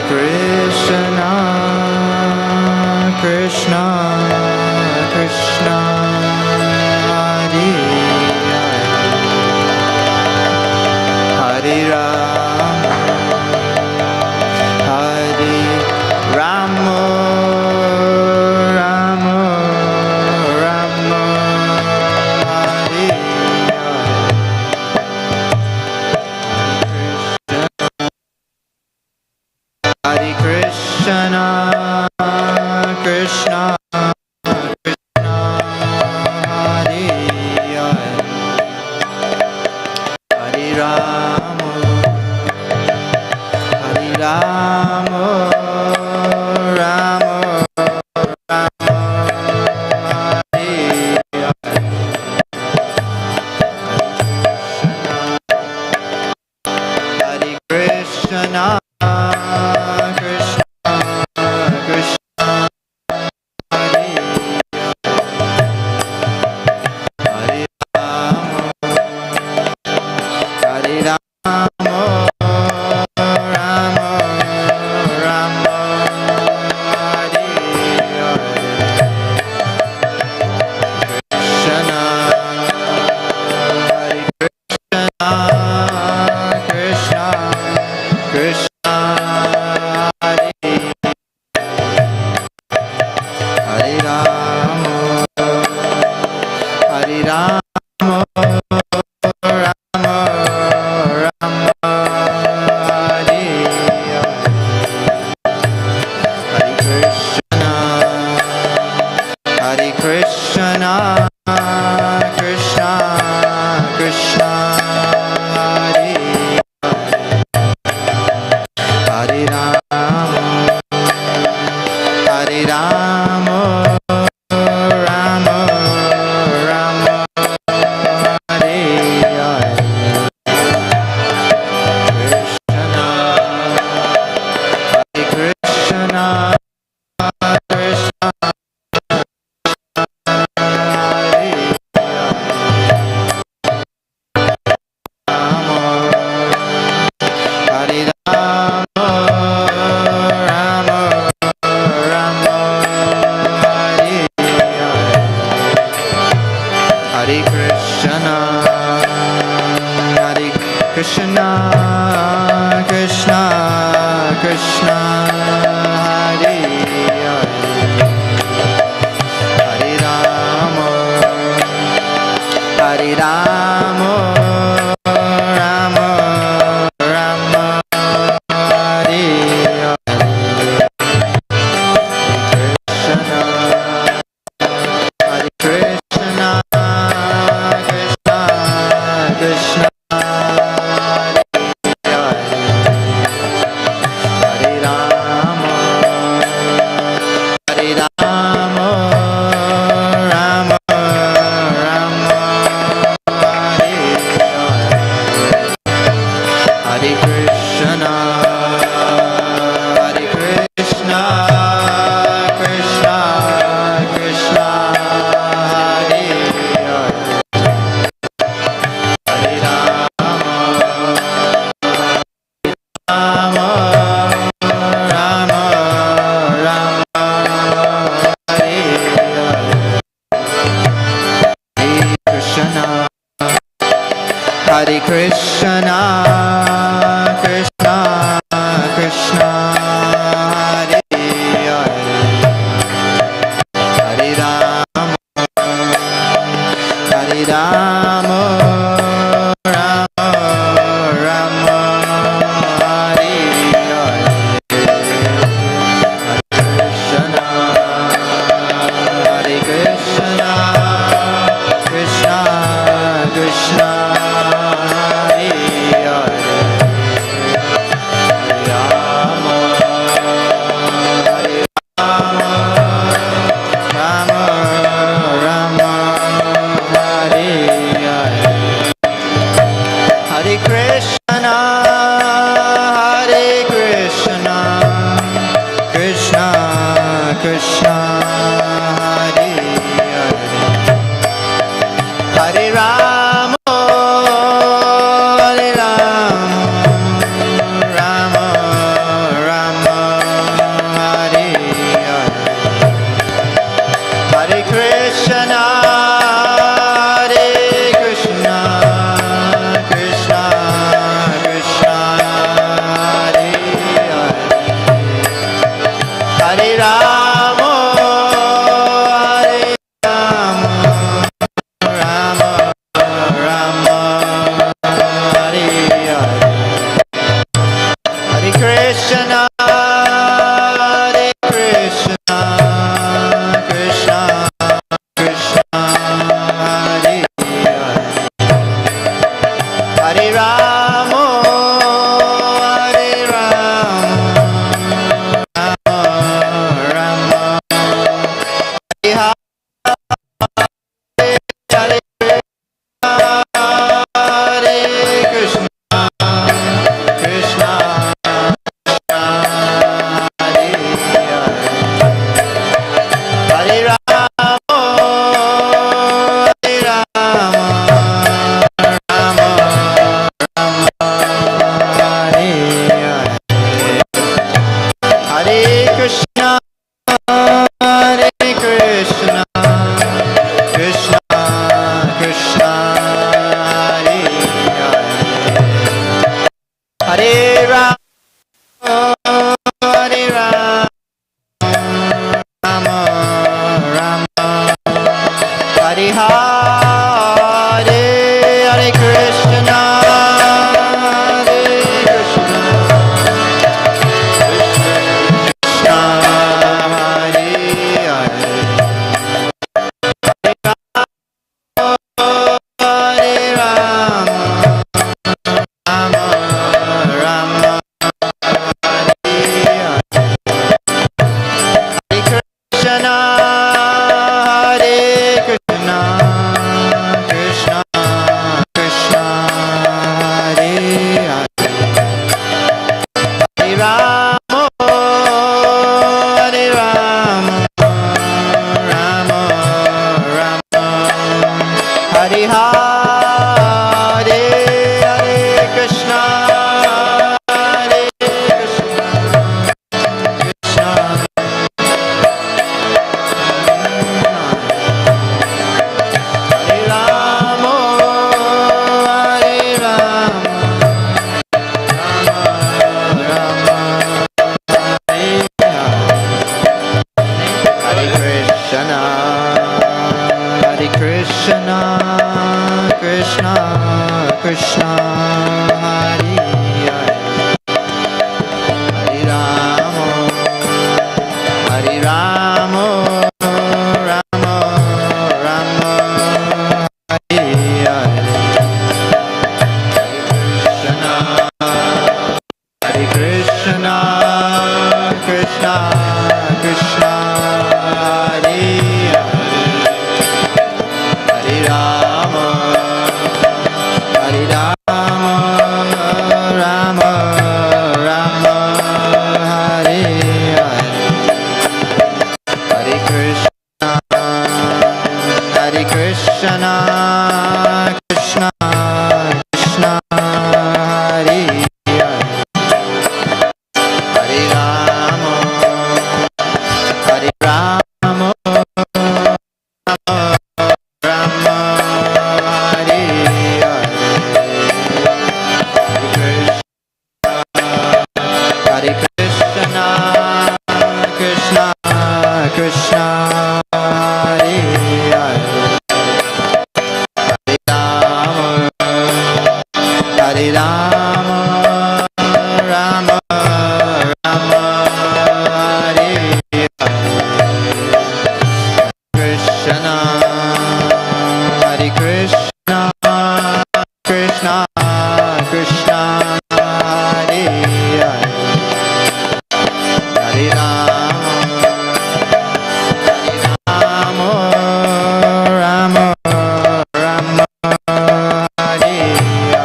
Krishna, Krishna, Krishna, Hare Hare, Hare Rama, Hare Rama, Rama, Rama, Hare Hare Krishna, Krishna, Krishna, Hare Hare, Hare Rama, Hare Rama, Rama, Rama, Hare Hare, Hare Krishna, Krishna, Krishna, Hare Hare Rama, Hare Rama, Rama, Rama, Hare Krishna, Krishna, Krishna, Hare Hare Rama, Hare Rama, Rama, Rama, Hare Hare, Krishna, Hare Krishna, Krishna, Hare Krishna, Hare Krishna, Krishna, Krishna, Hare Hare, Hare Rama, Hare Rama, Rama, Rama, Hare Hare, Krishna, Hare Krishna, Krishna, Hare Rama, Hare Rama, Rama, Rama, Hare Hare, Hare Krishna, Hare Krishna, Krishna, Krishna, Hare Hare, Hare Rama, Rama, Rama, Rama, Hare Hare, Hare Krishna, Hare Krishna, Krishna, Krishna, Hare Hare, Hare Rama, Hare Rama, Rama, Rama, Hare Hare, Hare Krishna, Krishna, Krishna, Hare Hare, Hare Rama, Hare Rama, Rama, Rama, Hare Hare, Hare Krishna, Hare Krishna, Krishna, Krishna, Hare Hare, Hare Rama, Hare Rama, Rama, Rama, Rama, Hare Rama, Rama Rama, Hare Hare, Hare Krishna, Hare Krishna, Krishna Hare Rama, Hare Rama, Rama Hare Krishna, Hare Krishna, Krishna Krishna, Hare Hare, Hare Rama, Hare Rama, Rama Rama, Hare Hare, Hare Krishna, Krishna Krishna, Hare Hare, Hare Rama, Hare Rama, Rama Rama, Hare Hare, Hare Krishna, Hare Krishna, Krishna Krishna, Hare Hare, Hare Rama, Hare Rama, Rama Hare Hare, Hare Krishna, Krishna Krishna, Hare Hare, Hare Rama, Hare Rama, Rama Rama, Hare Krishna, Hare Krishna, Krishna Krishna, Hare Hare, Hare Rama, Hare Rama, Rama Rama, Hare Hare,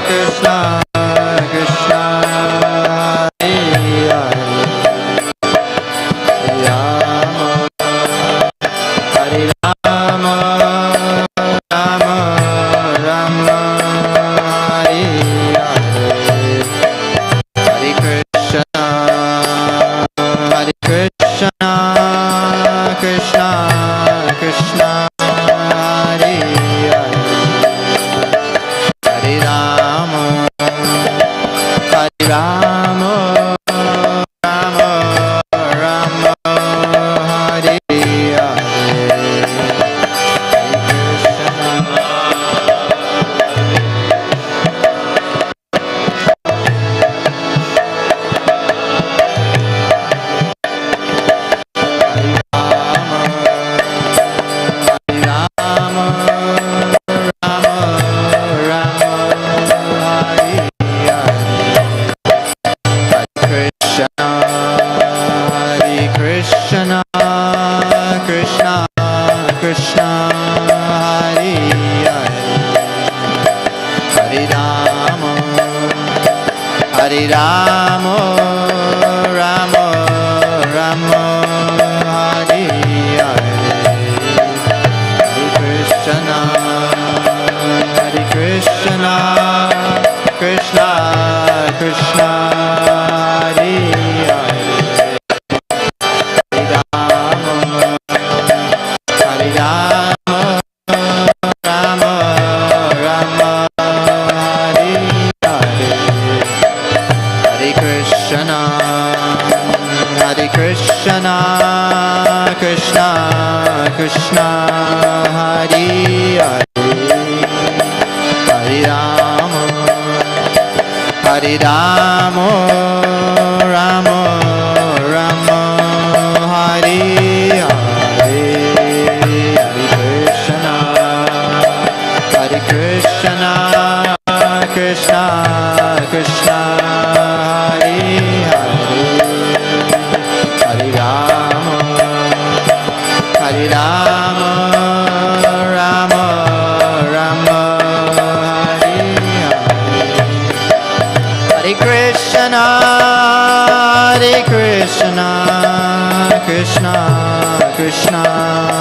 Krishna Krishna, Hare Hare, Hare Rama, Rama Rama, Hare Hare, Hare Krishna, Hare Krishna, Krishna Krishna, Hare Hare, Hare Rama, Hare Rama, Rama Rama, Hare Hare, Krishna, Krishna Krishna, Hare Hare, Hare Rama, Hare Rama, Rama Rama, Hare Hare, Hare Krishna, Hare Krishna, Krishna Krishna, Hare Hare, Hare Rama, Hare Rama, Rama Rama, Hare Hare, Hare Krishna, Hare Krishna, Krishna Krishna, Hare Hare, Hare Rama, Hare Rama, Rama Rama, Hare Hare, Hare Krishna, Hare Krishna, Krishna Krishna, Hare Hare, Hare Rama, Hare Rama, Rama Krishna,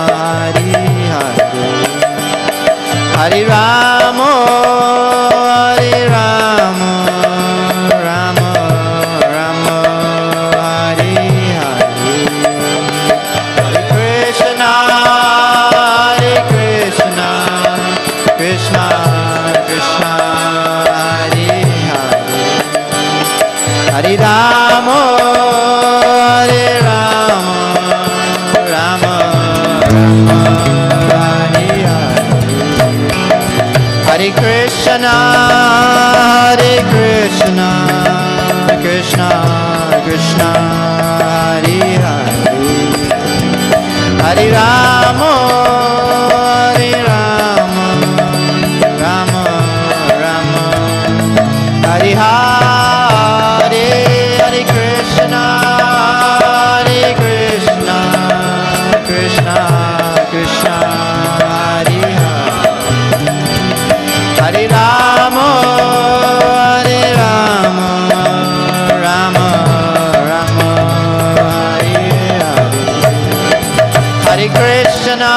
Hare Hare, Hare Rama, Hare Rama, Rama Rama, Hare Hare, Hare Krishna, Hare Krishna, Krishna Krishna, Hare Hare, Hare Rama, Hare Rama, Rama Rama, Hare Hare, Hare Krishna, Hare Krishna, Krishna Krishna, Hare Hare, Hare Rama, Hare Rama, Rama Rama, Hare Hare, Hare Krishna, Hare Krishna, Krishna Krishna, Hare Hare, Hare Rama, Hare Rama, Rama Rama, Hare Hare, Hare Krishna,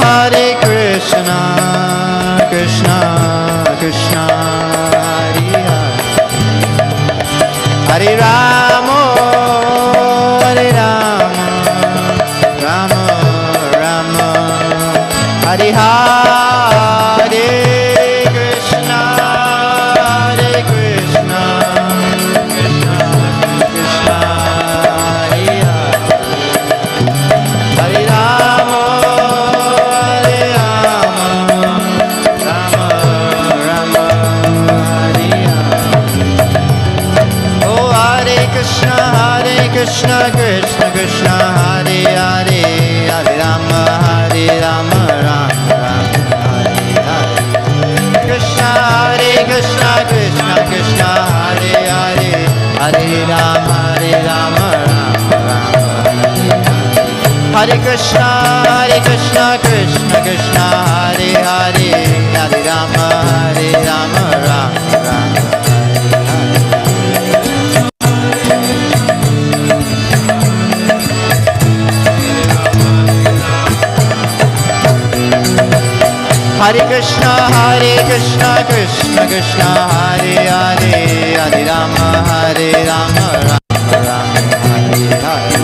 Hare Krishna, Krishna Krishna, Hare Hare, Hare Rama, Hare Rama, Rama Rama, Hare Hare, Krishna, Hare Krishna, Krishna Krishna, Hare Hare, Hare Rama, Hare Rama, Rama Rama, Hare Hare. Oh, Hare Krishna, Krishna Krishna, Hare Hare, Hare Rama, Rama Rama, Hare Hare. Krishna, Krishna Krishna Krishna, Hare Hare, Hare Rama, Rama Rama, Hare Krishna, Krishna Krishna, Hare Hare, Hare Rama, Rama Rama, Hare Krishna, Krishna Krishna, Hare Hare, Hare Rama, Rama Rama, Hare Hare.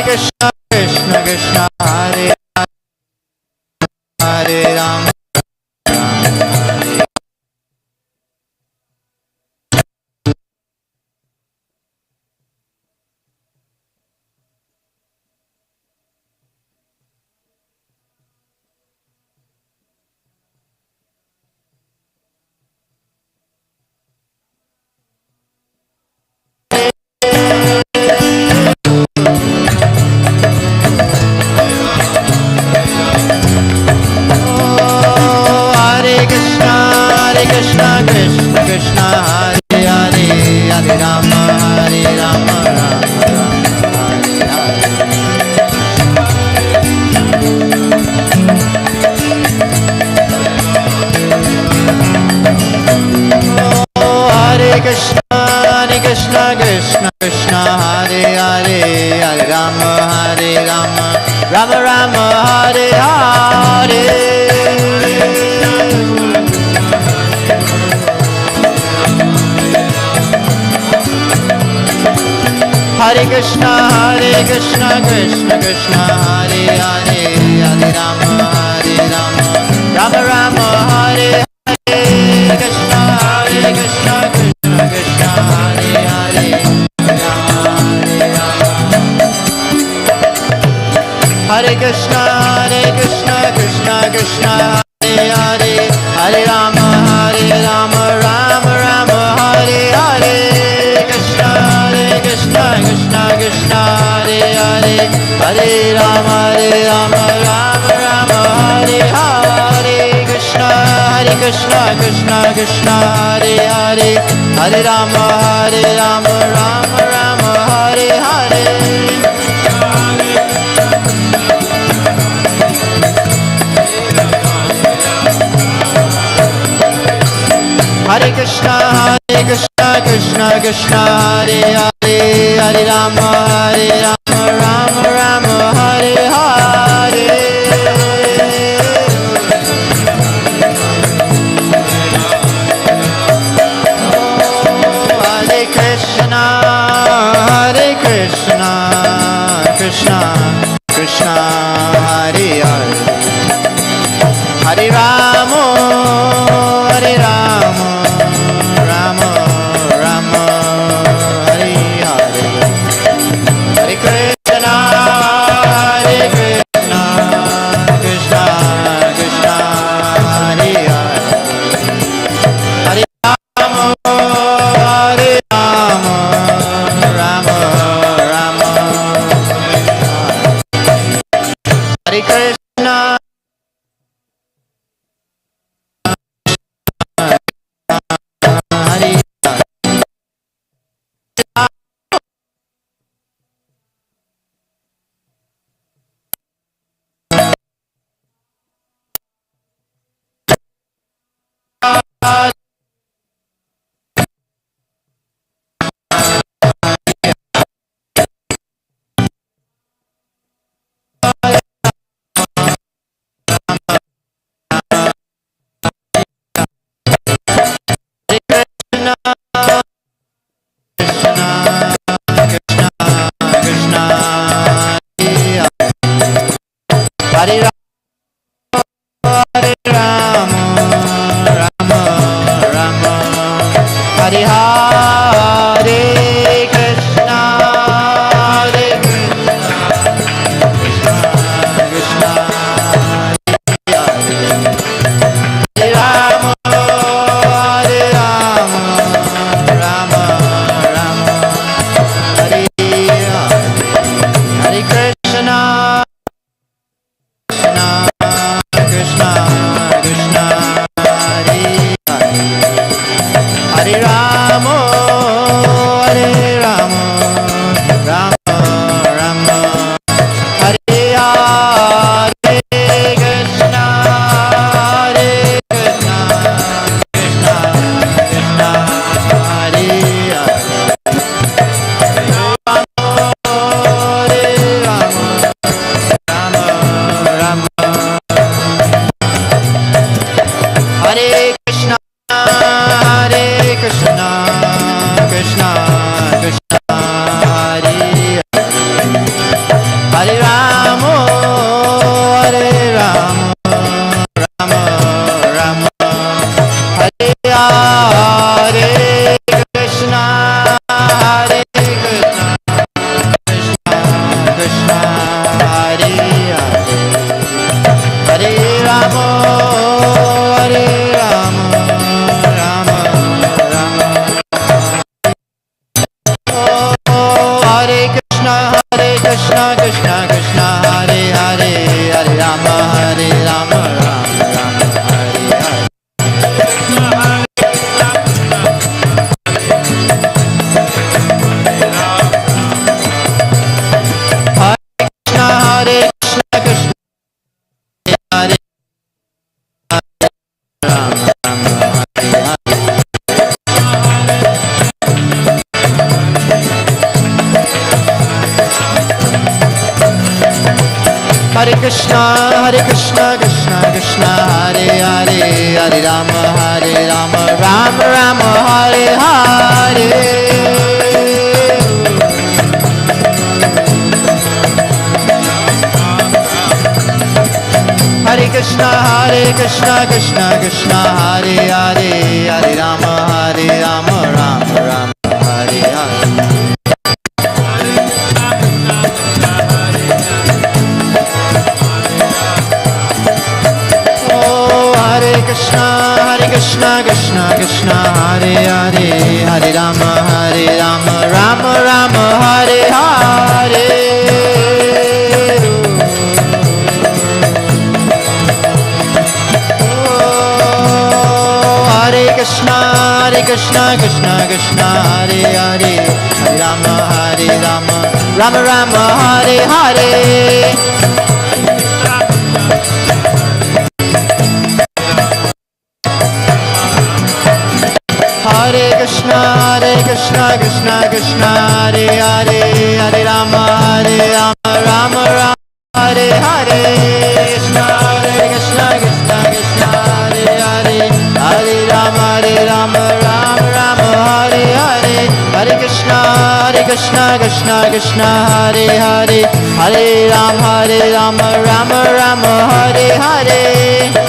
Krishna, Krishna Krishna, Hare Hare, Rama. Krishna, Krishna Krishna, Hare Hare, Hare Rama, Rama Rama, Hare Hare. Oh, Hare Krishna, Krishna Krishna, Hare Hare, Hare Rama, Rama Rama, Hare Hare. Hare Krishna, Krishna Krishna, Hare Hare, Hare Rama, Rama Rama, Hare Hare. Krishna, Krishna Krishna, Hare Hare, Rama Rama. Hare Krishna, Krishna Krishna, Hare Hare, Hare Rama, Rama Rama, Hare Hare. Krishna, Krishna Krishna, Hare Hare, Hare Rama, Rama Rama, Hare Hare. Krishna, Krishna Krishna, Hare Hare, Hare Rama, Rama Rama, Hare Hare. Hare Krishna Krishna Krishna Hare Hare, Hare Rama Rama Rama Hare Hare. Hare Krishna Krishna Krishna Hare Hare, Hare Rama Rama Rama Hare Hare, Hare Krishna Krishna Krishna Hare Hare, Hare Rama Rama Rama Hare Krishna. Hare Rama Rama Rama Hare Hare, Krishna Hare Krishna Krishna Hare Rama Rama Rama Hare Hare, Hare Krishna Krishna Krishna Hare Hare, Hare Rama Rama Rama Hare Hare, Krishna Krishna Krishna Krishna Hare Hare, Hare Krishna Krishna Krishna Hare Hare, Hare Rama Rama Rama Hare Hare, Krishna Krishna Krishna Hare Hare, Hare Rama Rama Rama Hare Krishna Krishna Krishna Hare Hare, Hare Rama Rama Hare Hare. Hare Krishna Krishna Hare Rama Rama Hare Hare. Hare Krishna Krishna Krishna Hare Hare, Hare Rama Rama Rama Hare Hare. Hare Krishna Krishna Krishna Hare Hare, Hare Rama Rama Rama Hare Hare. Hare Krishna Krishna Krishna Hare Hare, Hare Rama Rama Rama Hare Hare. Hare Krishna Krishna Krishna Hare Hare, Hare Rama Rama Rama Hare Hare. Krishna Krishna Krishna Hare Hare Hare Rama Rama Rama Hare Hare Krishna Krishna Krishna Krishna Hare Hare Hare Rama Rama Rama Hare Hare Hare Krishna Krishna Krishna Hare Hare Hare Rama Rama Rama Hare Hare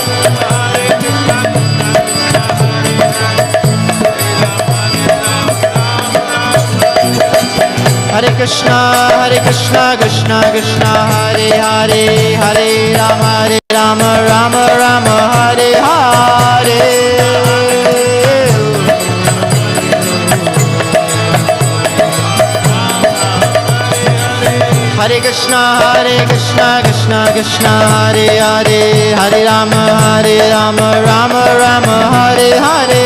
Hare Krishna Krishna Krishna Hare Hare Hare Rama Rama Rama Hare Hare Hare Krishna Krishna Krishna Hare Hare Hare Rama Rama Rama Hare Hare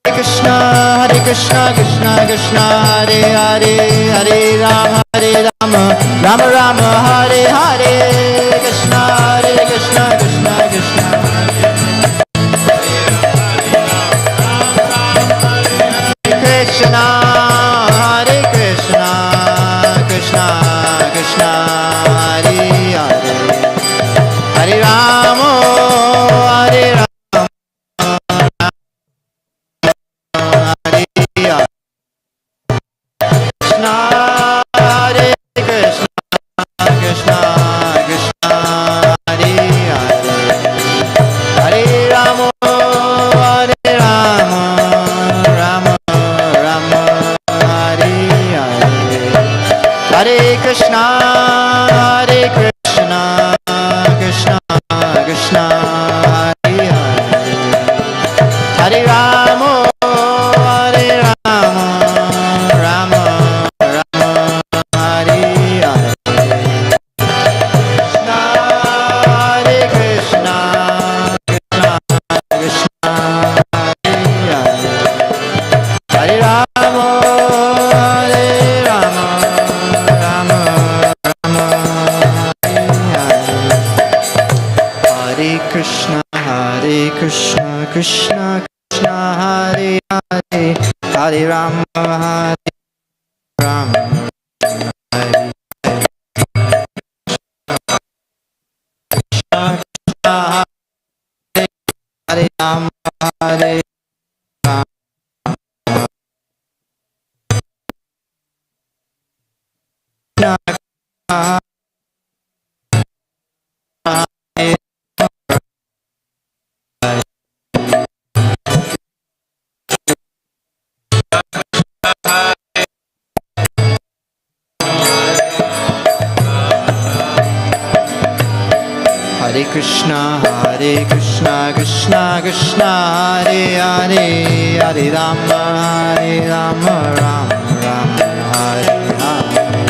Krishna Krishna Krishna Hare Hare Hare Rama Rama Rama Hare Hare Krishna Krishna Krishna Krishna Hare Krishna Krishna Krishna Hare Hare Hare Rama Hare Rama Krishna Krishna Krishna Krishna Hare Hare Hare Rama Hare Rama Rama Rama Hare Hare Krishna Krishna Krishna Hare Hare Hare Rama Hare Rama Rama Krishna Krishna Krishna Hare Hare Hare Rama Hare Rama Hare Hare Rama Hare Rama Hare Krishna Krishna Krishna Hare Hare Hare Rama Rama Rama Hare Hare Hare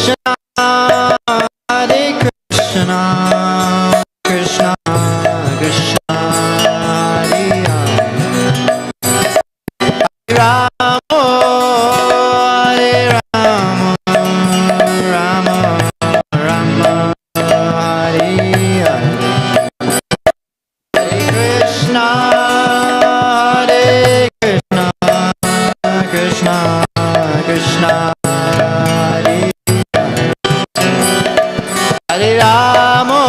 Krishna Krishna Krishna Krishna Hare Rama Hare Rama Rama Rama Hare Hare Hare Krishna Krishna Krishna Hare Hare Rama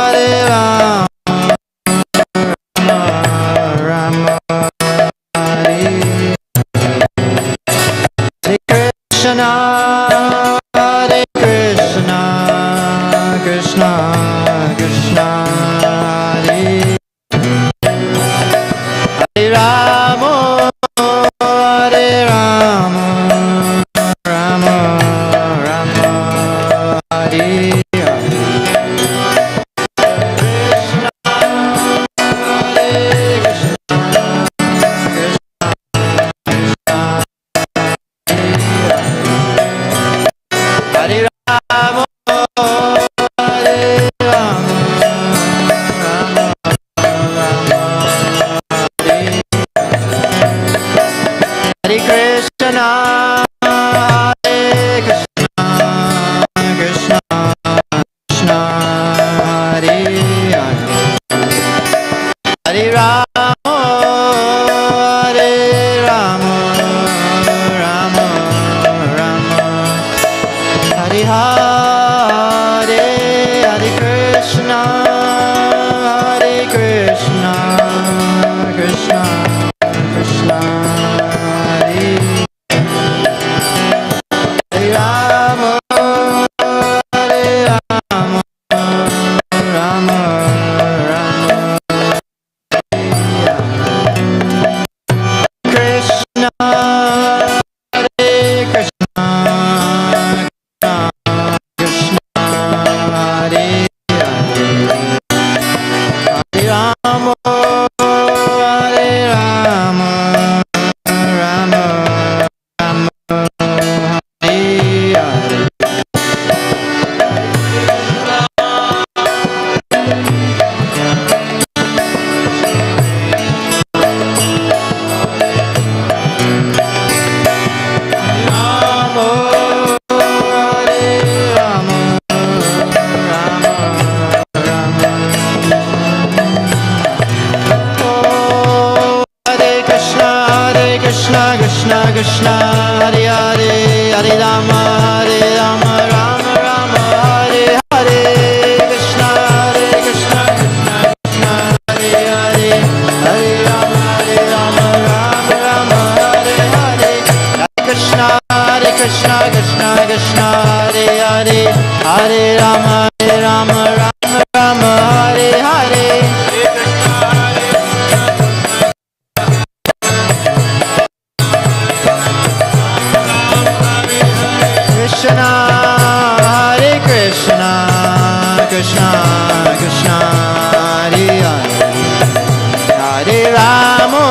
Hare Rama Rama Hare Krishna Krishna Krishna Krishna Hare Hare Rama Hare Rama Rama Rama Hare Hare Hare Rama Hare Rama Hare Krishna, Hare Krishna, Krishna Krishna, Hare Hare, Hare Rama, Hare Rama, Rama Rama, Hare Hare, Hare Krishna, Hare Krishna, Krishna Krishna, Hare Hare Rama, Hare Rama, Rama Rama, Krishna, Hare Krishna, Krishna Hare Hare, Hare Rama, Hare Rama, Rama Rama, Hare Hare. Rama, Hare Rama, Rama Rama. Oh, Hare Krishna, Krishna Krishna, Hare Hare, Hare Rama, Rama Rama, Hare Hare. Krishna, Krishna Krishna, Hare Hare, Hare Rama, Rama Rama, Hare Hare. Krishna, Krishna Krishna, Hare Hare, Hare Rama, Rama Rama, Hare Hare. Krishna, Hare Krishna, Krishna Krishna, Hare Hare, Hare Rama,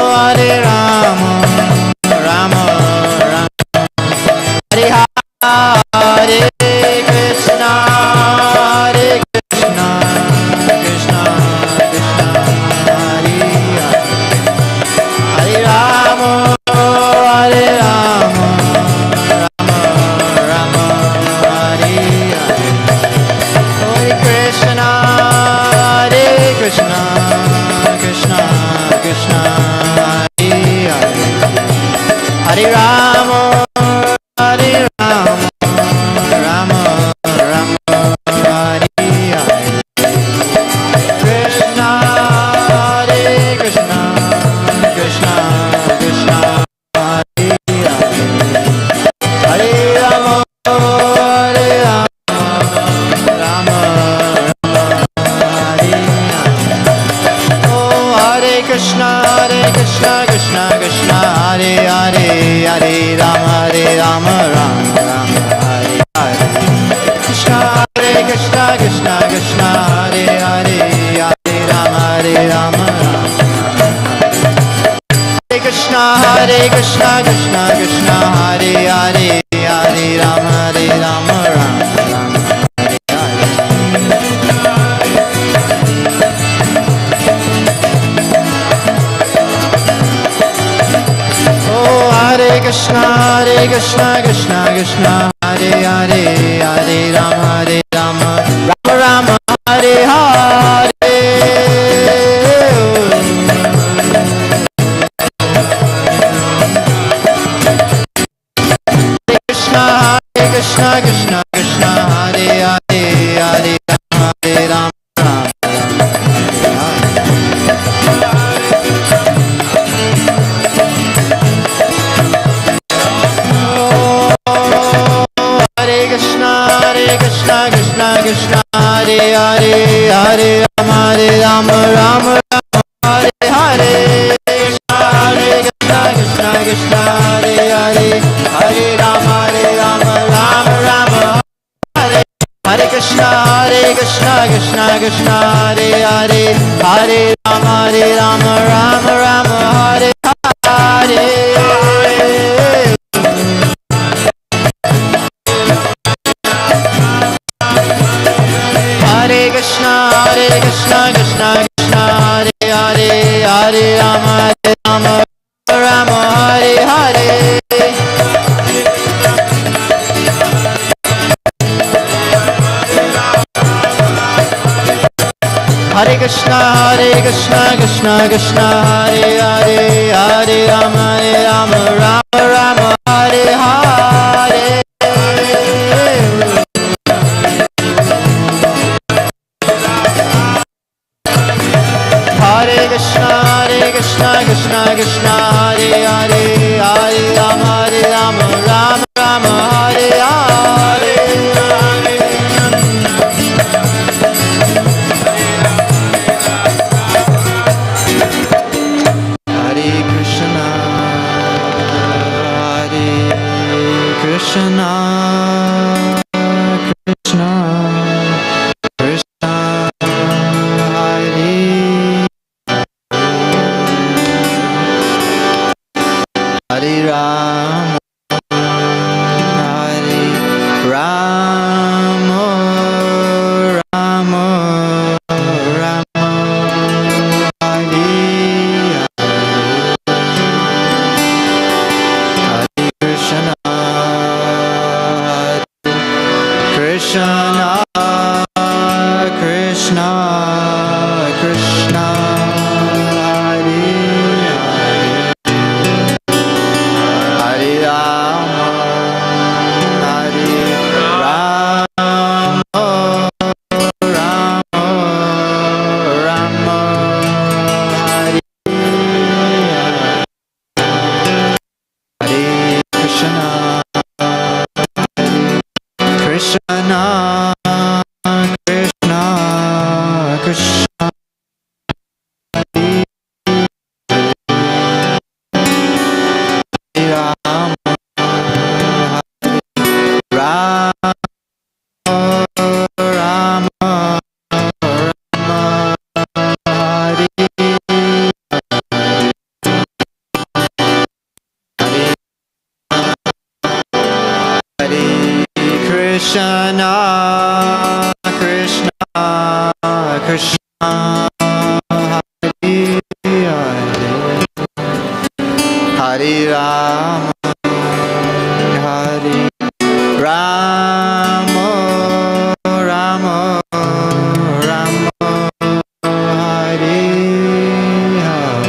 Hare Rama, Rama Rama, Hare Hare. Krishna, Hare Krishna, Krishna Krishna, Hare Hare, Hare Rama, Hare Rama, Rama Hare Hare. Hare Krishna, Hare Krishna, Krishna Krishna, Hare Hare, Hare Rama, Hare Rama, Rama Rama, Hare Hare. Krishna, Hare Krishna, Krishna Krishna, Hare Hare, Hare Rama, Hare Rama, Rama Rama, Hare Hare. Oh, Hare Krishna, Krishna Krishna, Hare Hare, Hare Rama, Rama Rama, Hare Hare. Krishna, Krishna Krishna, Hare Hare, Hare Rama, Rama Rama. Hare Krishna, Krishna Krishna, Hare Hare, Hare Rama, Rama Rama, Hare Hare. Oh, Hare Krishna, Krishna Krishna, Hare Hare, Hare Rama, Rama Rama, Hare Hare. Krishna, Krishna Krishna, Hare Hare, Hare Rama, Rama Rama, Hare Krishna, Krishna Hare Hare, Hare Rama, Rama Rama, Hare Hare. Krishna, Krishna Hare Hare, Hare Rama, Rama Rama, Hare Hare. Krishna, Krishna Hare Hare, Hare Rama, Rama Rama, Hare Hare. Hare Krishna, Krishna Hare Hare, Hare Rama, Rama Rama, Hare Hare Krishna Krishna Krishna Hare Hare Hare Rama Rama Rama Hare Hare Hare Krishna Krishna Krishna Hare Hare Hare Rama Rama Rama Hare Hare Hare Krishna Krishna Krishna Krishna Hare Hare Rama Hare Rama Rama Rama Hare Hare Krishna Krishna Krishna Krishna Hare Hare Rama Hare Rama Rama Rama Hare Hare Krishna Krishna Krishna Krishna Hare Rama Rama Rama Rama Hare Hare Krishna Krishna Krishna Hare Hare Hare Rama Hare Rama Rama Rama Hare Hare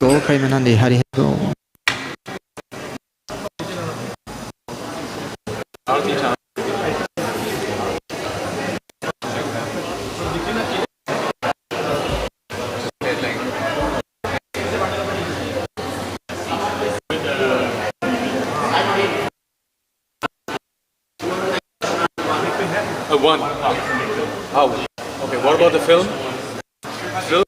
Go ใครมานั่นดี Hare Go One. Oh, okay. What about the film? Film?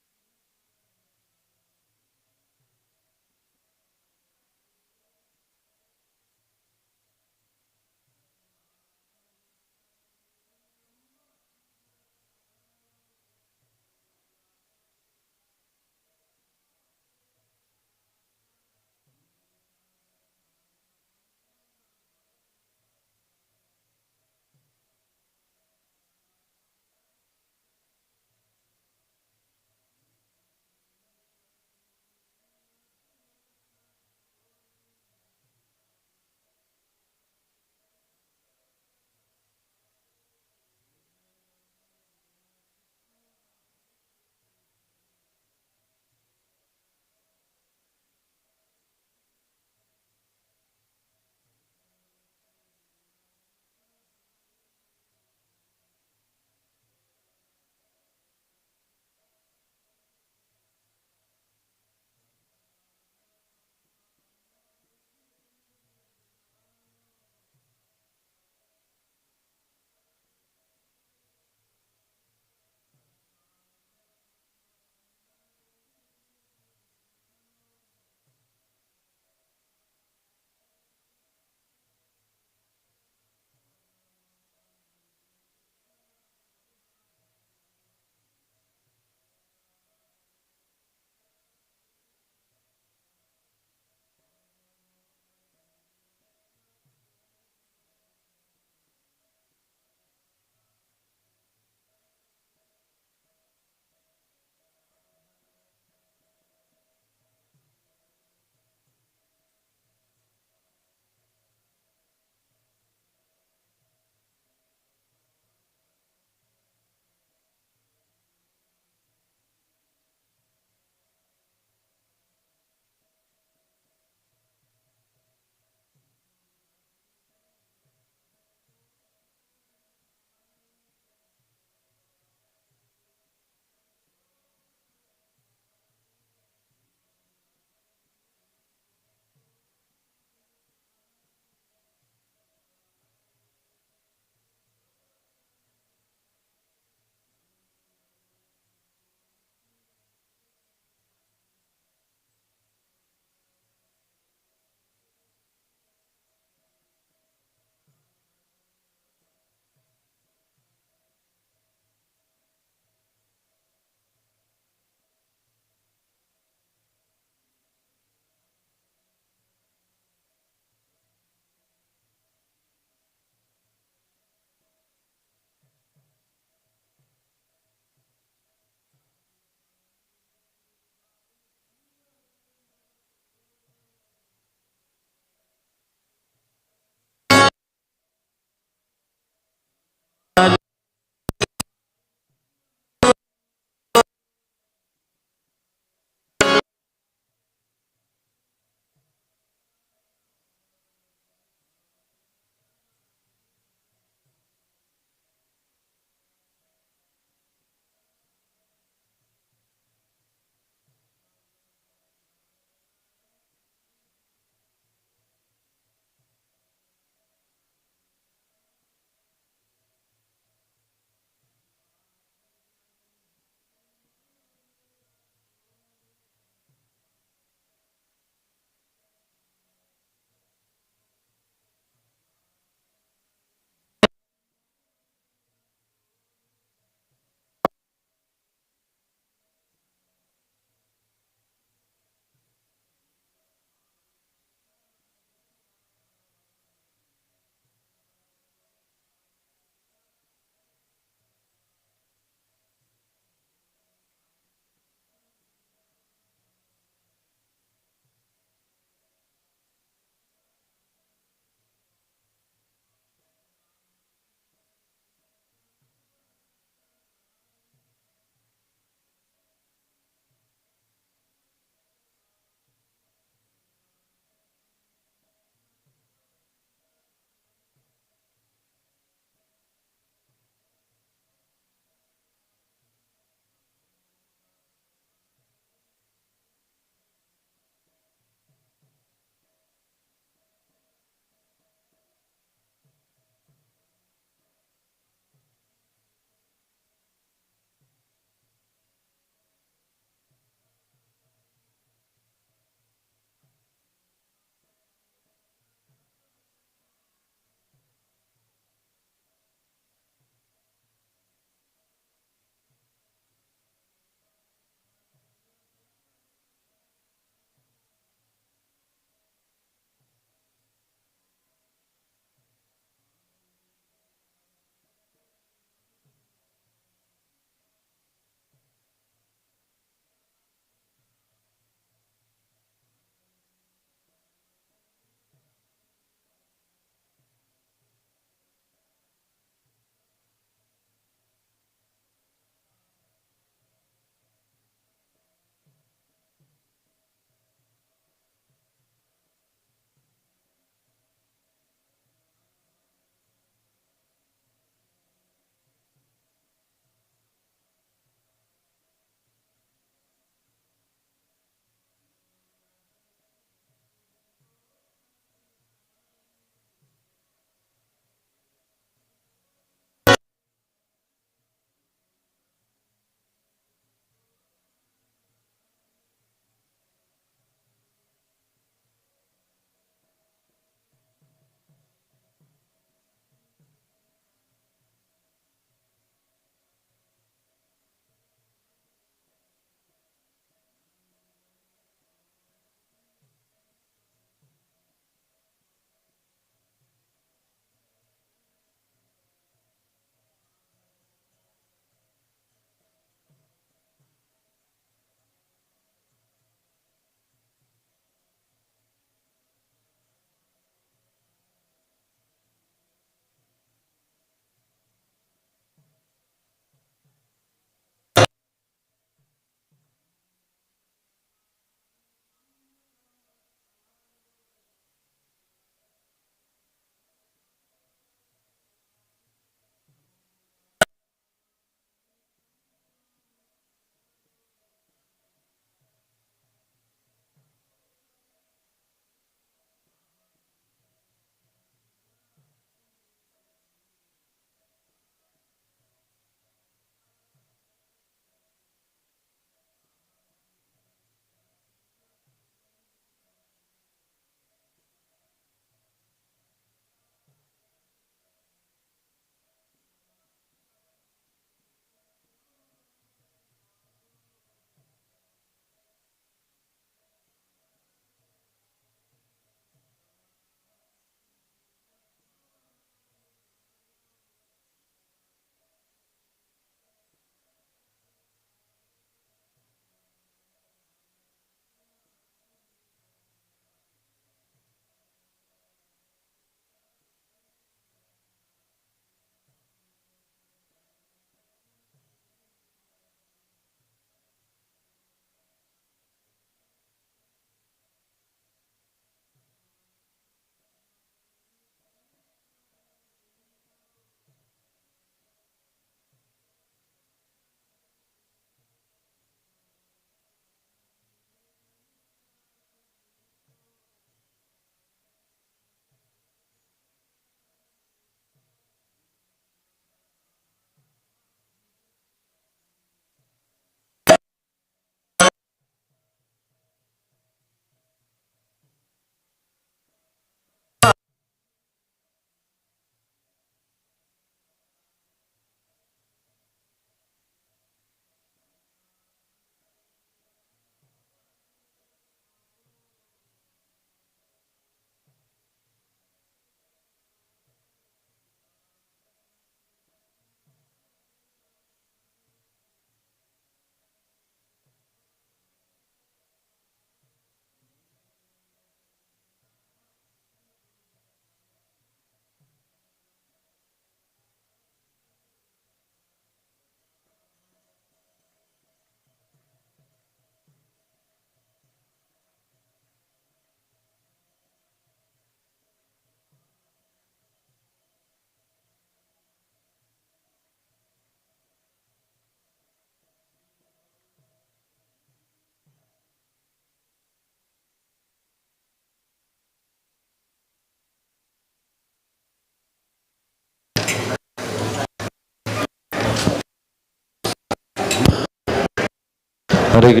Hare Krishna.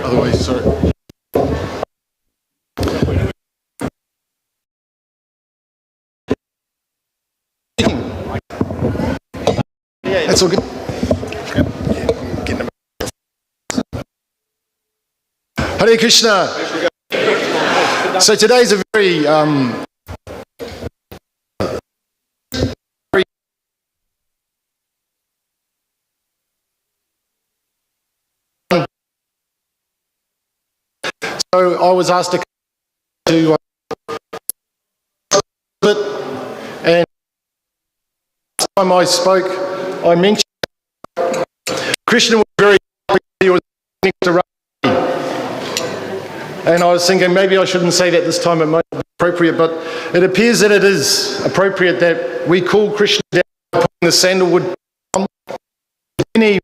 Otherwise, sorry. That's all good. Hare Krishna. So today's a very so I was asked to it, and last time I spoke, I mentioned Krishna was very happy he was next to Radha. And I was thinking maybe I shouldn't say that this time, it might be appropriate, but it appears that it is appropriate that we call Krishna down by putting the sandalwood on. Many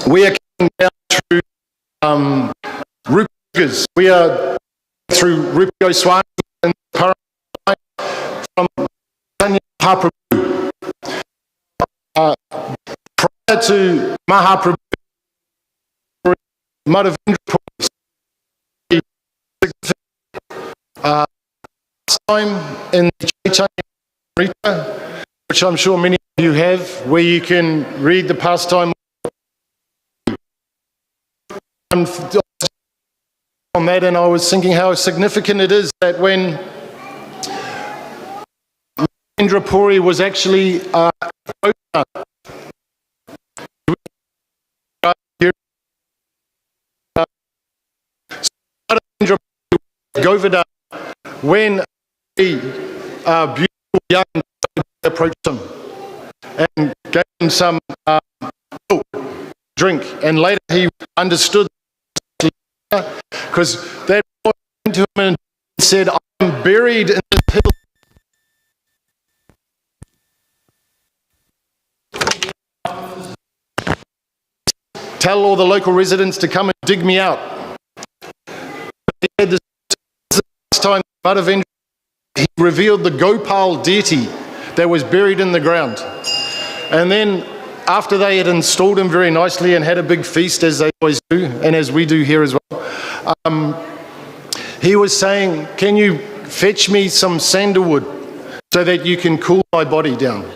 we are coming down through Rupakas. We are through Rupa Goswami and Paramahංsa from Chaitanya Mahaprabhu. Prior to Mahaprabhu, Madhavendra Puri, time in Chaitanya Rita, which I'm sure many of you have, where you can read the pastime. On that, and I was thinking how significant it is that when Madhavendra Puri was actually Govardhan, when a beautiful young approached him and gave him some milk, drink, and later he understood, because that boy came to him and said, I'm buried in this hill. Tell all the local residents to come and dig me out. He had this time, Madhavendra, he revealed the Gopal deity that was buried in the ground. And then after they had installed him very nicely and had a big feast, as they always do, and as we do here as well, he was saying, can you fetch me some sandalwood so that you can cool my body down?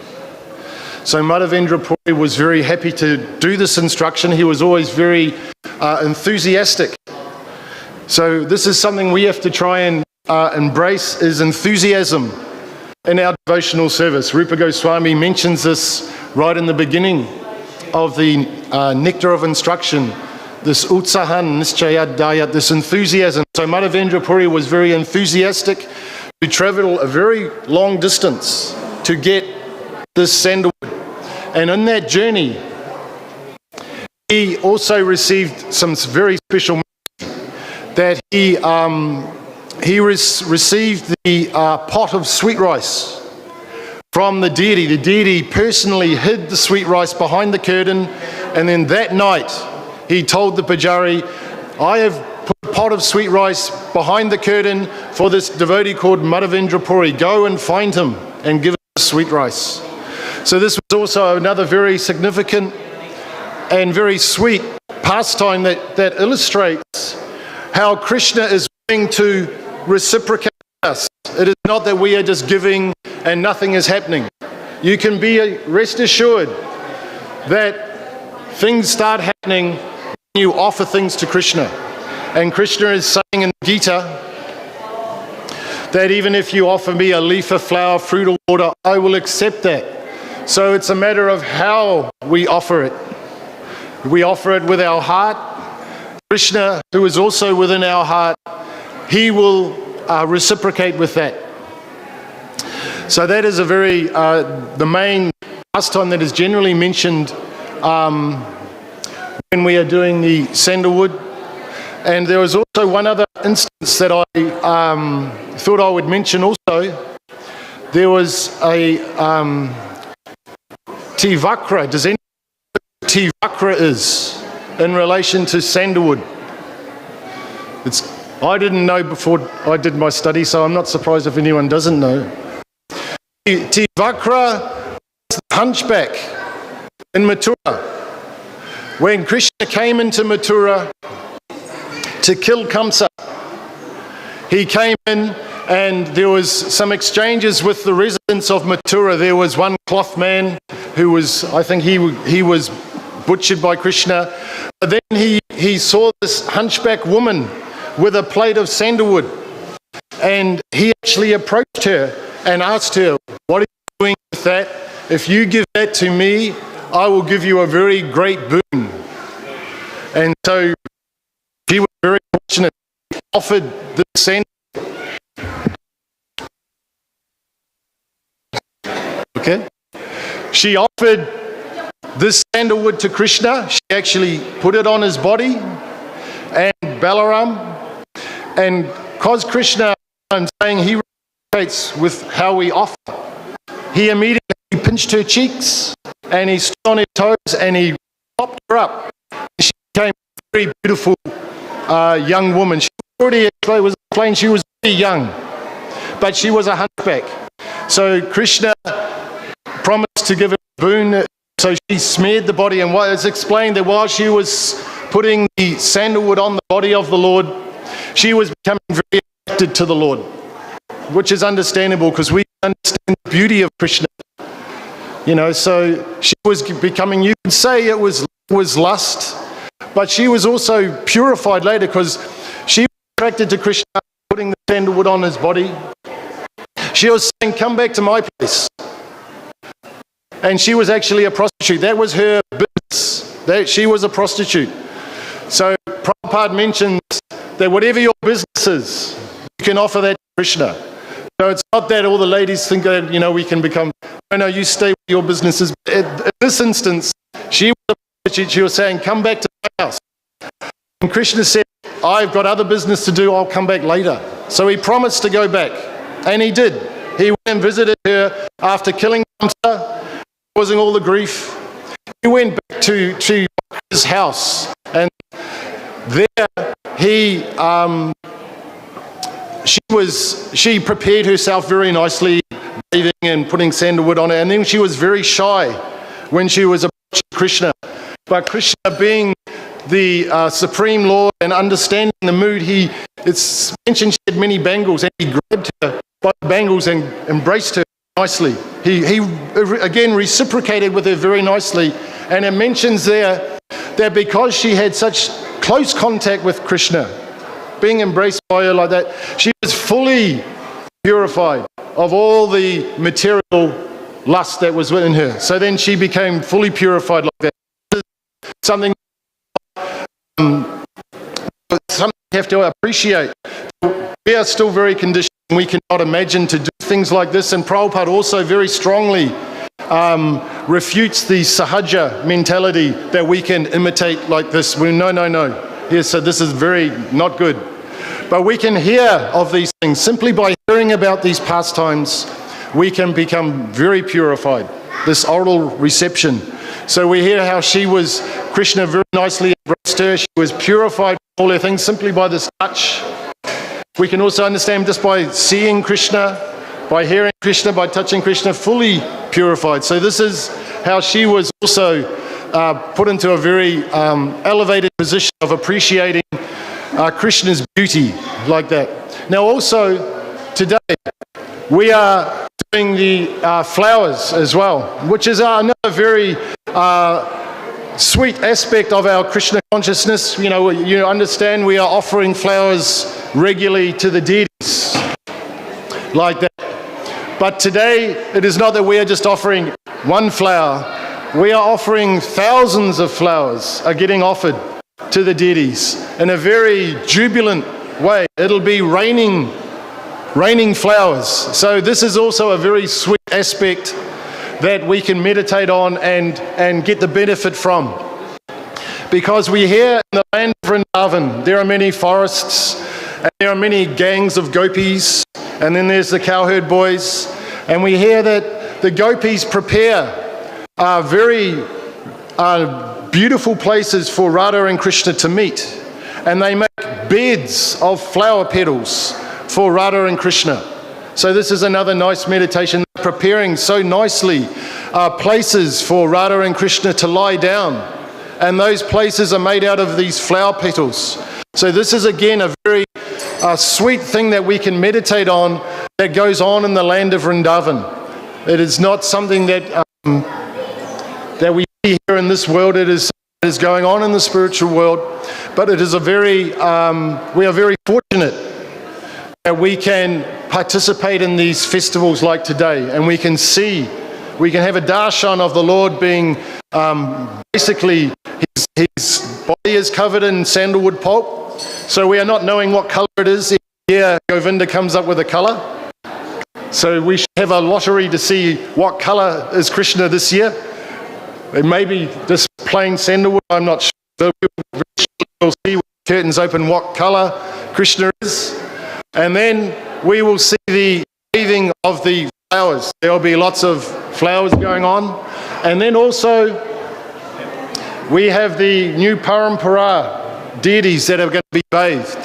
So Madhavendra Puri was very happy to do this instruction. He was always very enthusiastic. So this is something we have to try and embrace, is enthusiasm in our devotional service. Rupa Goswami mentions this right in the beginning of the Nectar of Instruction, this utsahan nischayat dayat, this enthusiasm. So Madhavendra Puri was very enthusiastic to travel a very long distance to get this sandalwood. And in that journey, he also received some very special message, that he received the pot of sweet rice from the deity. The deity personally hid the sweet rice behind the curtain, and then that night he told the Pujari, I have put a pot of sweet rice behind the curtain for this devotee called Madhavendra Puri. Go and find him and give him the sweet rice. So this was also another very significant and very sweet pastime that illustrates how Krishna is willing to reciprocate us. It is not that we are just giving and nothing is happening. You can be rest assured that things start happening when you offer things to Krishna. And Krishna is saying in the Gita that even if you offer me a leaf of flower, fruit or water, I will accept that. So it's a matter of how we offer it. We offer it with our heart. Krishna, who is also within our heart, he will reciprocate with that. So that is a very, the main pastime that is generally mentioned when we are doing the sandalwood. And there was also one other instance that I thought I would mention also. There was a Tivakra. Does anyone know what Tivakra is in relation to sandalwood? I didn't know before I did my study, so I'm not surprised if anyone doesn't know. Tivakra is the hunchback in Mathura. When Krishna came into Mathura to kill Kamsa, he came in and there was some exchanges with the residents of Mathura. There was one cloth man who was, I think he was butchered by Krishna. But then he saw this hunchback woman with a plate of sandalwood, and he actually approached her and asked her, what are you doing with that? If you give that to me, I will give you a very great boon. And so he was very fortunate. He offered the sandalwood. Okay? She offered this sandalwood to Krishna. She actually put it on his body, and Balaram. And because Krishna, I'm saying, he relates with how we offer, he immediately pinched her cheeks and he stood on her toes and he propped her up. She became a very beautiful young woman. She already was explained she was very young, but she was a hunchback. So Krishna promised to give her a boon. So she smeared the body, and it's explained that while she was putting the sandalwood on the body of the Lord, she was becoming very attracted to the Lord, which is understandable because we understand the beauty of Krishna. You know, so she was becoming, you could say it was lust, but she was also purified later because she was attracted to Krishna, putting the sandalwood on his body. She was saying, come back to my place. And she was actually a prostitute. That was her business. She was a prostitute. So Prabhupada mentions that whatever your business is, you can offer that to Krishna. So it's not that all the ladies think that, you know, we can become, no, you stay with your businesses. In this instance, she was a prostitute. She was saying, come back to my house. And Krishna said, I've got other business to do, I'll come back later. So he promised to go back, and he did. He went and visited her after killing Kamsa, causing all the grief. He went back to his house, and there she prepared herself very nicely, bathing and putting sandalwood on her, and then she was very shy when she was approaching Krishna. But Krishna, being the Supreme Lord and understanding the mood, it's mentioned she had many bangles, and he grabbed her by the bangles and embraced her nicely. He again reciprocated with her very nicely, and it mentions there that because she had such close contact with Krishna, being embraced by her like that, she was fully purified of all the material lust that was within her. So then she became fully purified like that. Something we have to appreciate. We are still very conditioned. We cannot imagine to do things like this. And Prabhupada also very strongly refutes the sahaja mentality that we can imitate like this. No. Yes, so this is very not good. But we can hear of these things. Simply by hearing about these pastimes, we can become very purified. This oral reception. So we hear how Krishna very nicely embraced her. She was purified from all her things simply by this touch. We can also understand just by seeing Krishna, by hearing Krishna, by touching Krishna, fully purified. So this is how she was also put into a very elevated position of appreciating Krishna's beauty like that. Now also, today, we are doing the flowers as well, which is another very sweet aspect of our Krishna consciousness. You know, you understand we are offering flowers regularly to the deities like that. But today, it is not that we are just offering one flower. We are offering thousands of flowers are getting offered to the deities in a very jubilant way. It'll be raining flowers. So this is also a very sweet aspect that we can meditate on and get the benefit from. Because we hear in the land of Vrindavan, there are many forests, and there are many gangs of gopis, and then there's the cowherd boys, and we hear that the gopis prepare very beautiful places for Radha and Krishna to meet, and they make beds of flower petals for Radha and Krishna. So this is another nice meditation, preparing so nicely places for Radha and Krishna to lie down, and those places are made out of these flower petals. So this is again a very sweet thing that we can meditate on that goes on in the land of Vrindavan. It is not something that we see here in this world. It is going on in the spiritual world, but it is we are very fortunate that we can participate in these festivals like today, and we can have a darshan of the Lord being basically his body is covered in sandalwood pulp. So we are not knowing what color it is. Every year Govinda comes up with a color. So we should have a lottery to see what color is Krishna this year. It may be just plain sandalwood, I'm not sure. We'll see when the curtains open what color Krishna is. And then we will see the waving of the flowers. There will be lots of flowers going on. And then also we have the new Parampara deities that are going to be bathed.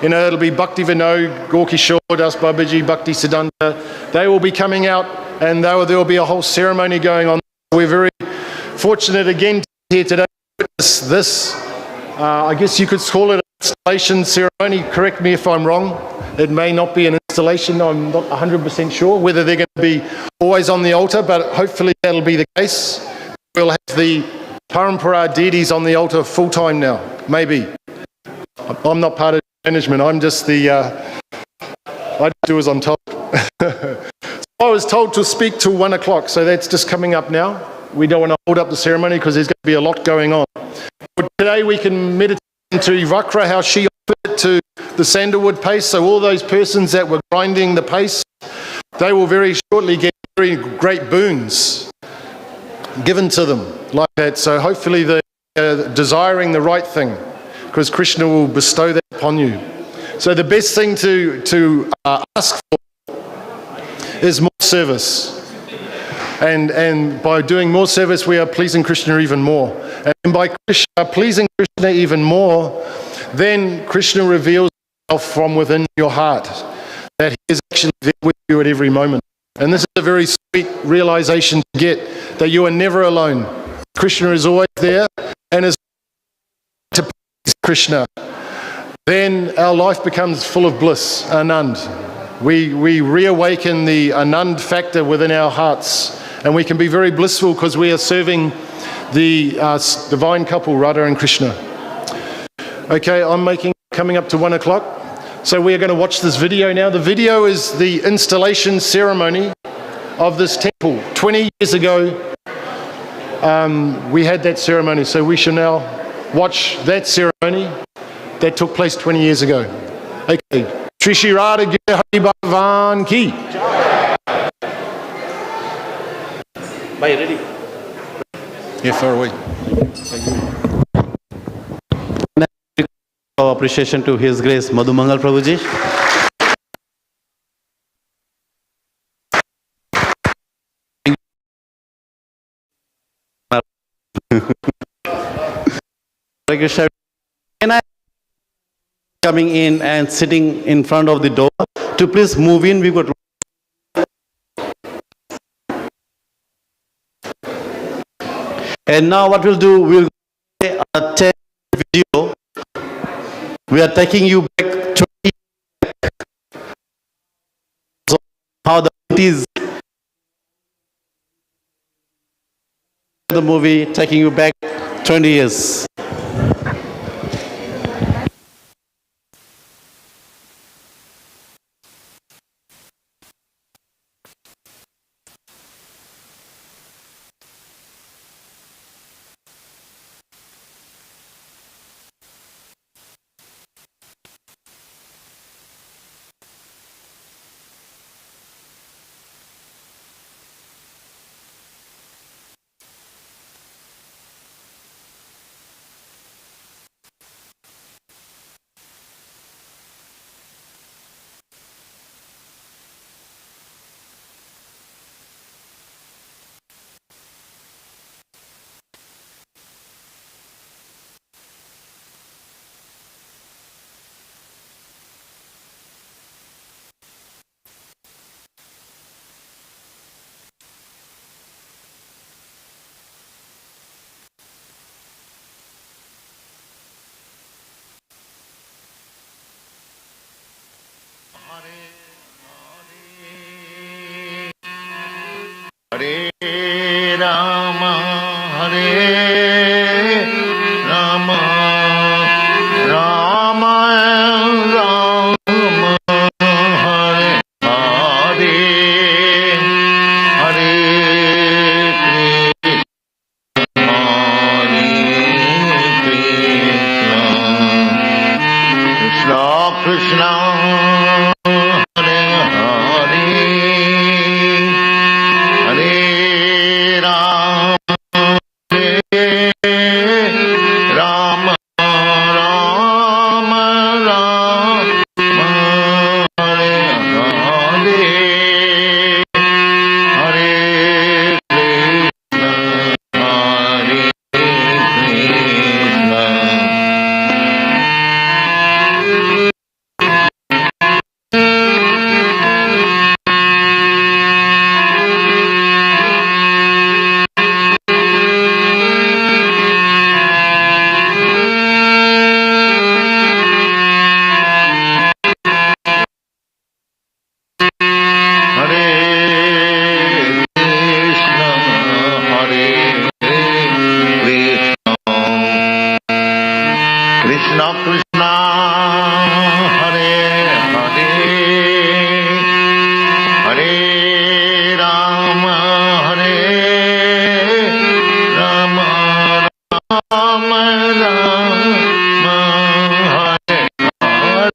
You know, it'll be Bhakti Vinod, Gorky Shaw, Das Babaji, Bhakti Siddhanta. They will be coming out, and there will be a whole ceremony going on. We're very fortunate again here today to witness this. I guess you could call it an installation ceremony. Correct me if I'm wrong. It may not be an installation. I'm not 100% sure whether they're going to be always on the altar, but hopefully that'll be the case. We'll have the Parampara deities on the altar full time now, maybe. I'm not part of management. I'm just I just do as I'm told. I was told to speak till 1 o'clock, so that's just coming up now. We don't want to hold up the ceremony because there's going to be a lot going on. But today we can meditate into Vakra, how she offered it to the sandalwood paste. So all those persons that were grinding the paste, they will very shortly get very great boons given to them like that. So hopefully they're desiring the right thing, because Krishna will bestow that upon you. So the best thing to ask for is more service. And by doing more service, we are pleasing Krishna even more. And by pleasing Krishna even more, then Krishna reveals himself from within your heart, that he is actually there with you at every moment. And this is a very sweet realization to get, that you are never alone. Krishna is always there, and is to please Krishna. Then our life becomes full of bliss, Anand. We reawaken the Anand factor within our hearts, and we can be very blissful because we are serving the divine couple, Radha and Krishna. Okay, coming up to 1 o'clock. So we are going to watch this video now. The video is the installation ceremony of this temple. 20 years ago, we had that ceremony. So we shall now watch that ceremony that took place 20 years ago. Okay. Shri Shri Radha Hari Bhagavan Ki. Are you ready? Yeah, far away. appreciation to His Grace Madhu Mangal Prabhuji. Hare Krishna. Can I coming in and sitting in front of the door to please move in? We've got. And now what we'll do, we'll take a video. We are taking you back 20 years back. So how it is the movie taking you back 20 years. Hare Rama, Hare Rama, Rama Rama, Hare Hare, Hare Krishna, Krishna Krishna, Hare Hare. Hare Rama, Hare Rama, Rama Rama, Hare Hare, Hare Krishna, Hare Krishna. Hare Krishna, Hare Krishna, Krishna Krishna, Hare Hare, Hare Rama, Hare Rama, Rama Rama, Hare Hare.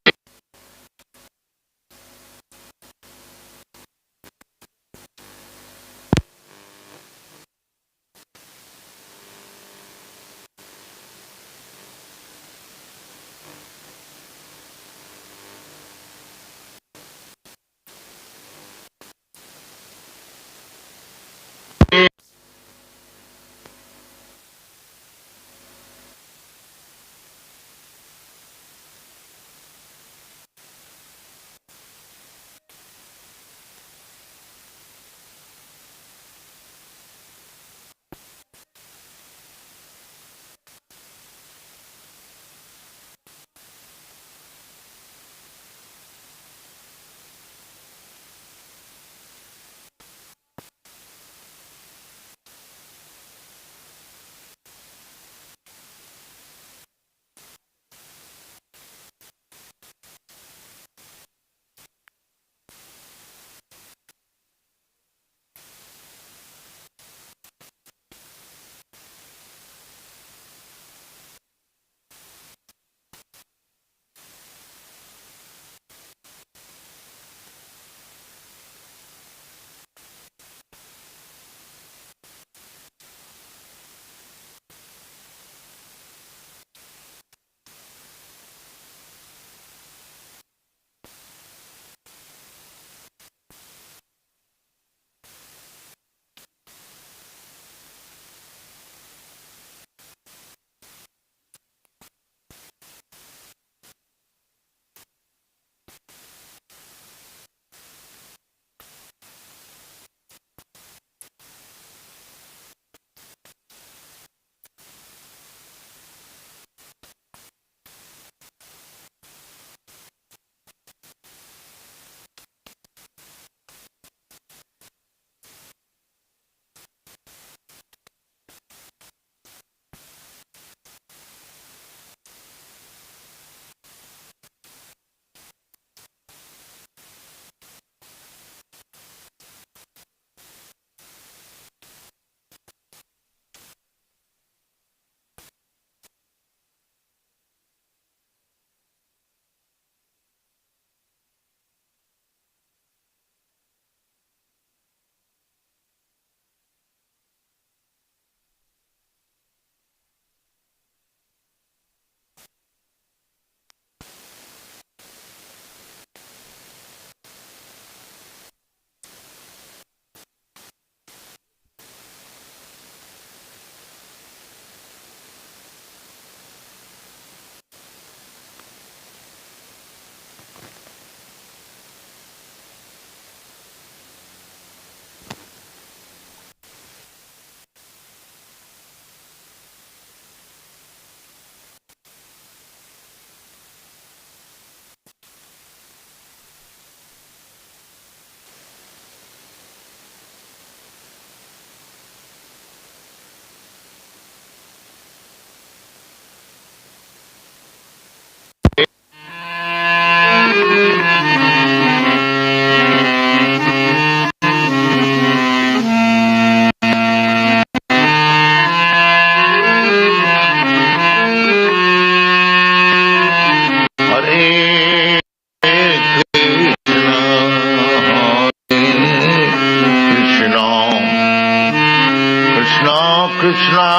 Krishna,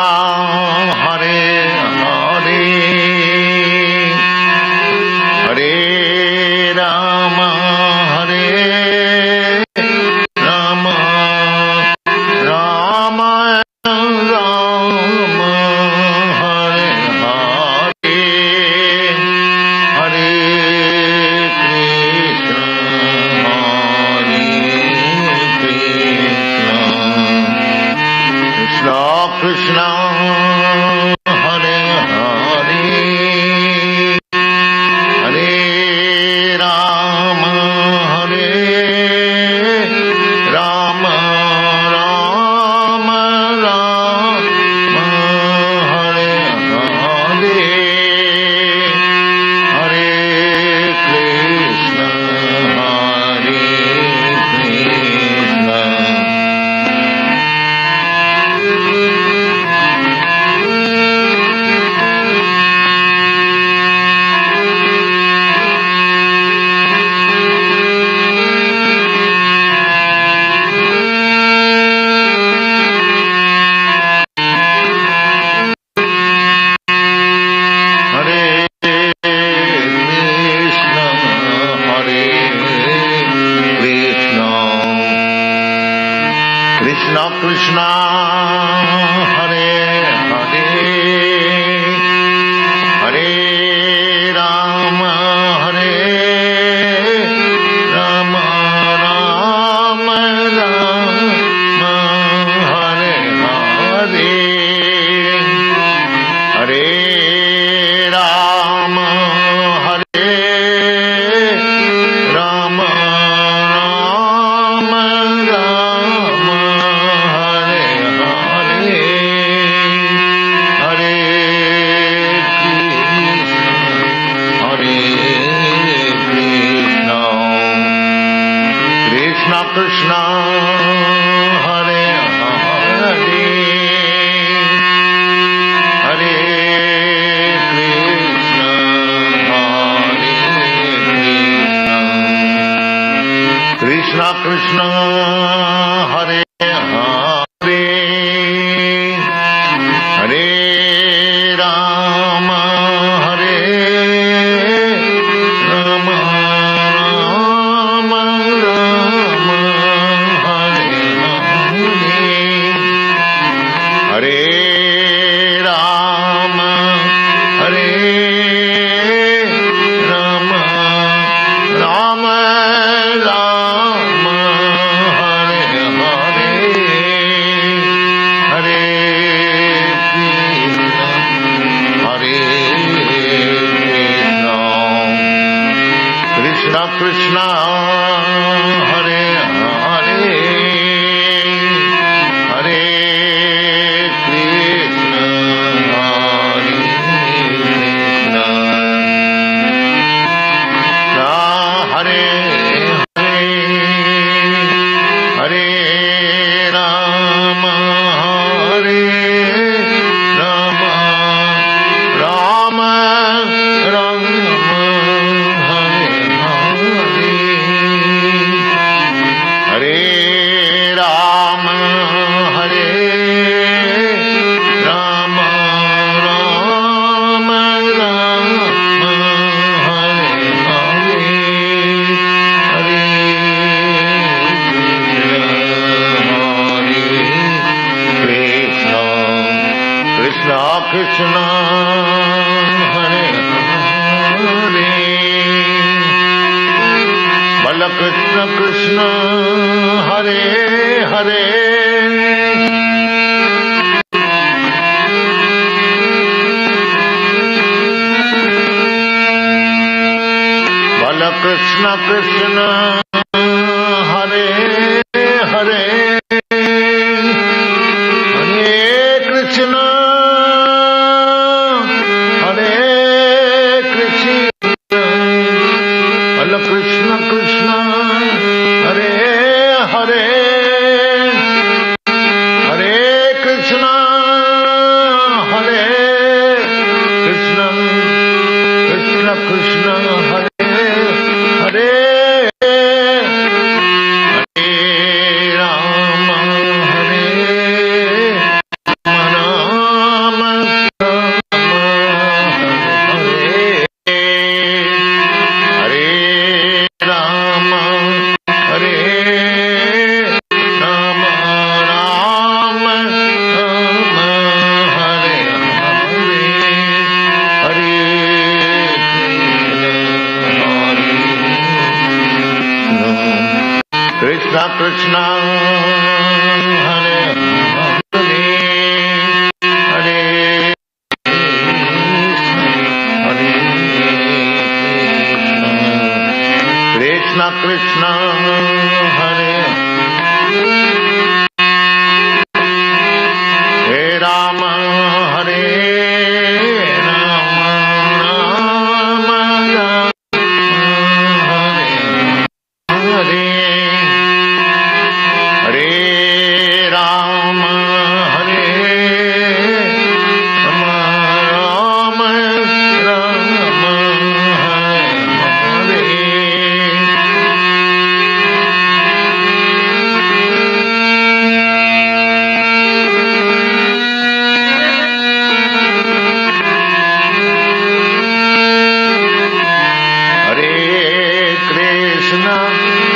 Hare Hare, Hare Rama, Hare Rama, Rama Rama, Hare Hare, Hare Krishna, Hare Krishna, Krishna Krishna, Hare Hare, Hare Rama, Hare Rama, Rama Rama, Hare Hare, Hare Krishna, Hare Krishna. Hare Krishna, Hare Krishna, Krishna Krishna, Hare Hare, Hare Rama, Hare Rama, Rama Rama, Hare Hare, Hare Rama, Hare Rama, Rama Rama, Hare Hare, Hare Krishna, Hare Krishna, Krishna Krishna, Hare Hare, Hare Krishna, Hare Krishna, Krishna Krishna, Hare Hare, Hare Rama, Hare Rama, Rama Rama, Hare Hare, Hare Rama, Hare Rama, Rama Rama, Hare Hare, Hare Krishna, Hare Krishna, Krishna Krishna, Hare Hare, Hare Krishna, Hare Krishna, Hare Hare, Hare Rama, Hare Rama, Rama Rama, Hare Hare, Hare Rama, Hare Rama, Rama Rama, Hare Hare, Hare Krishna, Krishna Krishna, Hare Hare, Bala Krishna Krishna, Hare Hare, Bala Krishna Krishna, Hare Hare, Hare Krishna, Hare Krishna, Bala Krishna Krishna, Hare Hare, Hare Krishna, Hare Krishna, Krishna Krishna, Hare Hare, Hare Rama, Hare Rama, Krishna Hare Hare Hare Krishna Krishna Hare Hare Rama Hare Rama Rama Rama Hare Hare Rama Hare Rama Rama Rama Hare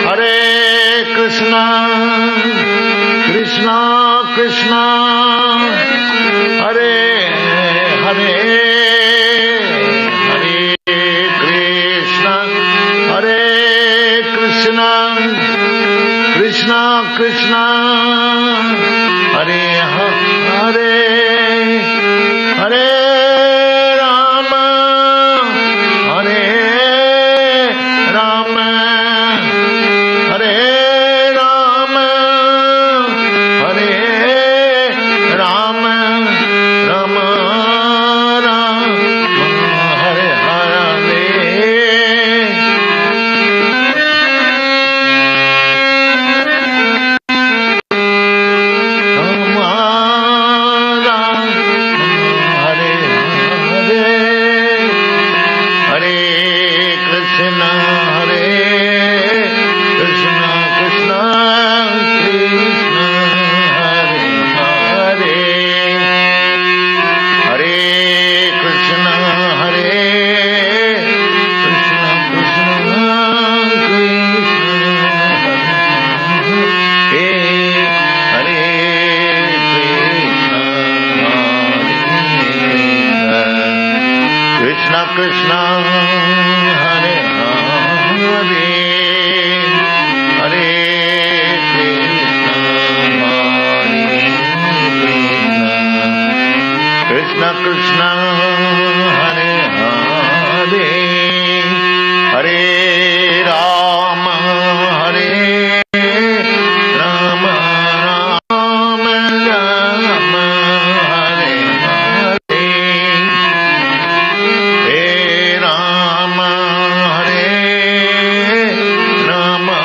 Hare Krishna Krishna Krishna Hare Hare Hare Krishna Hare Krishna Krishna Krishna Hare Hare Hare Rama Hare Rama Hare Rama Hare Rama Rama Rama Hare Hare Rama Hare Hare Hare Krishna Hare Krishna Krishna Krishna Hare Hare Hare Krishna Hare Krishna Krishna Krishna Hare Krishna Krishna Hare Hare Hare Krishna Krishna Krishna Hare Hare Hare Rama Hare Rama Rama Rama Hare Hare Hare Rama Hare Rama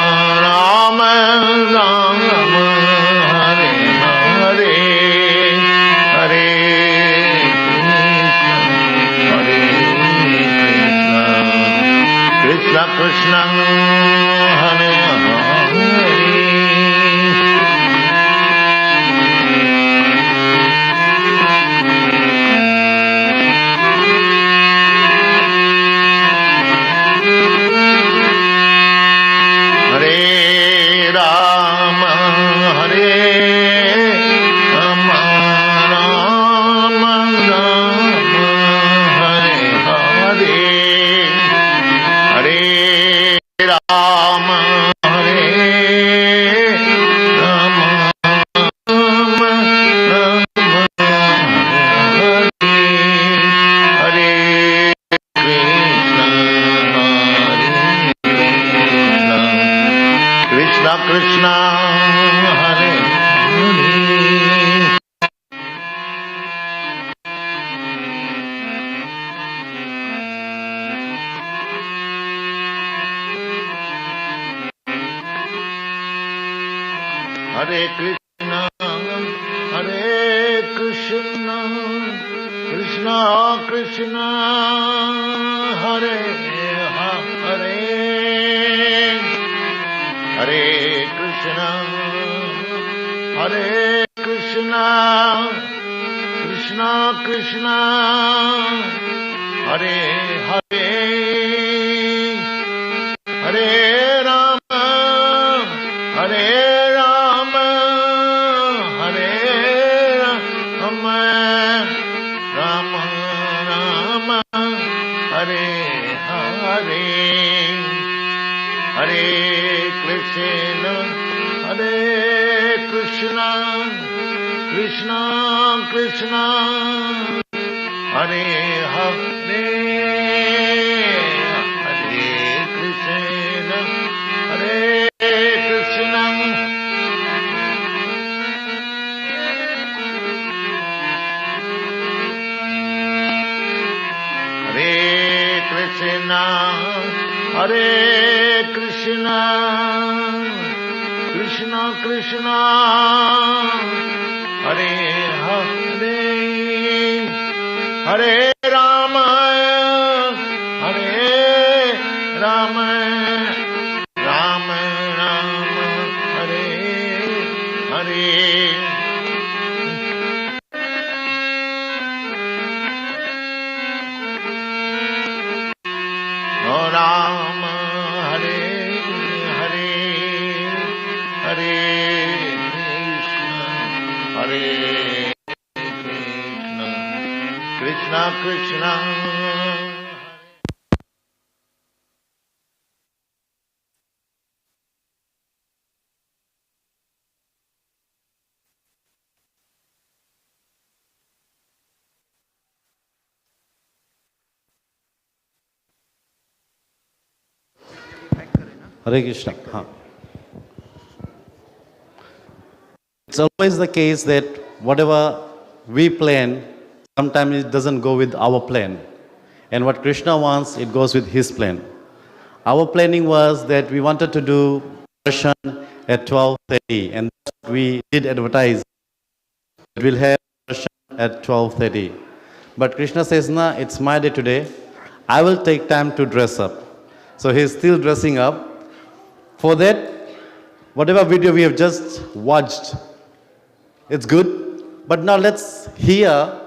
Rama Rama Hare Hare Hare Krishna Krishna Hare Hare Hare Rama Hare Rama Rama Rama Hare Hare Hare Rama Hare Rama Rama Rama Hare Krishna Krishna Krishna Hare Hare Hare Krishna Krishna Krishna Hare Hare Hare Krishna Krishna Krishna Hare Hare Hare Rama Hare Rama Hare Rama Rama Rama Hare Hare Hare Krishna Hare Krishna, Krishna Krishna, Hare Hare, Hare Krishna, Hare Krishna. Hare Krishna, Hare Krishna, Krishna Krishna, Hare Hare, Hare Rama, Hare Rama, Rama Rama, Hare Hare. Ram Hare Hare, Hare Krishna, Krishna Krishna. Hare Krishna. Huh. It's always the case that whatever we plan, sometimes it doesn't go with our plan. And what Krishna wants, it goes with his plan. Our planning was that we wanted to do darshan at 12:30, and we did advertise. We'll have darshan at 12:30. But Krishna says, "No, it's my day today. I will take time to dress up." So he's still dressing up. For that, whatever video we have just watched, it's good. But now let's hear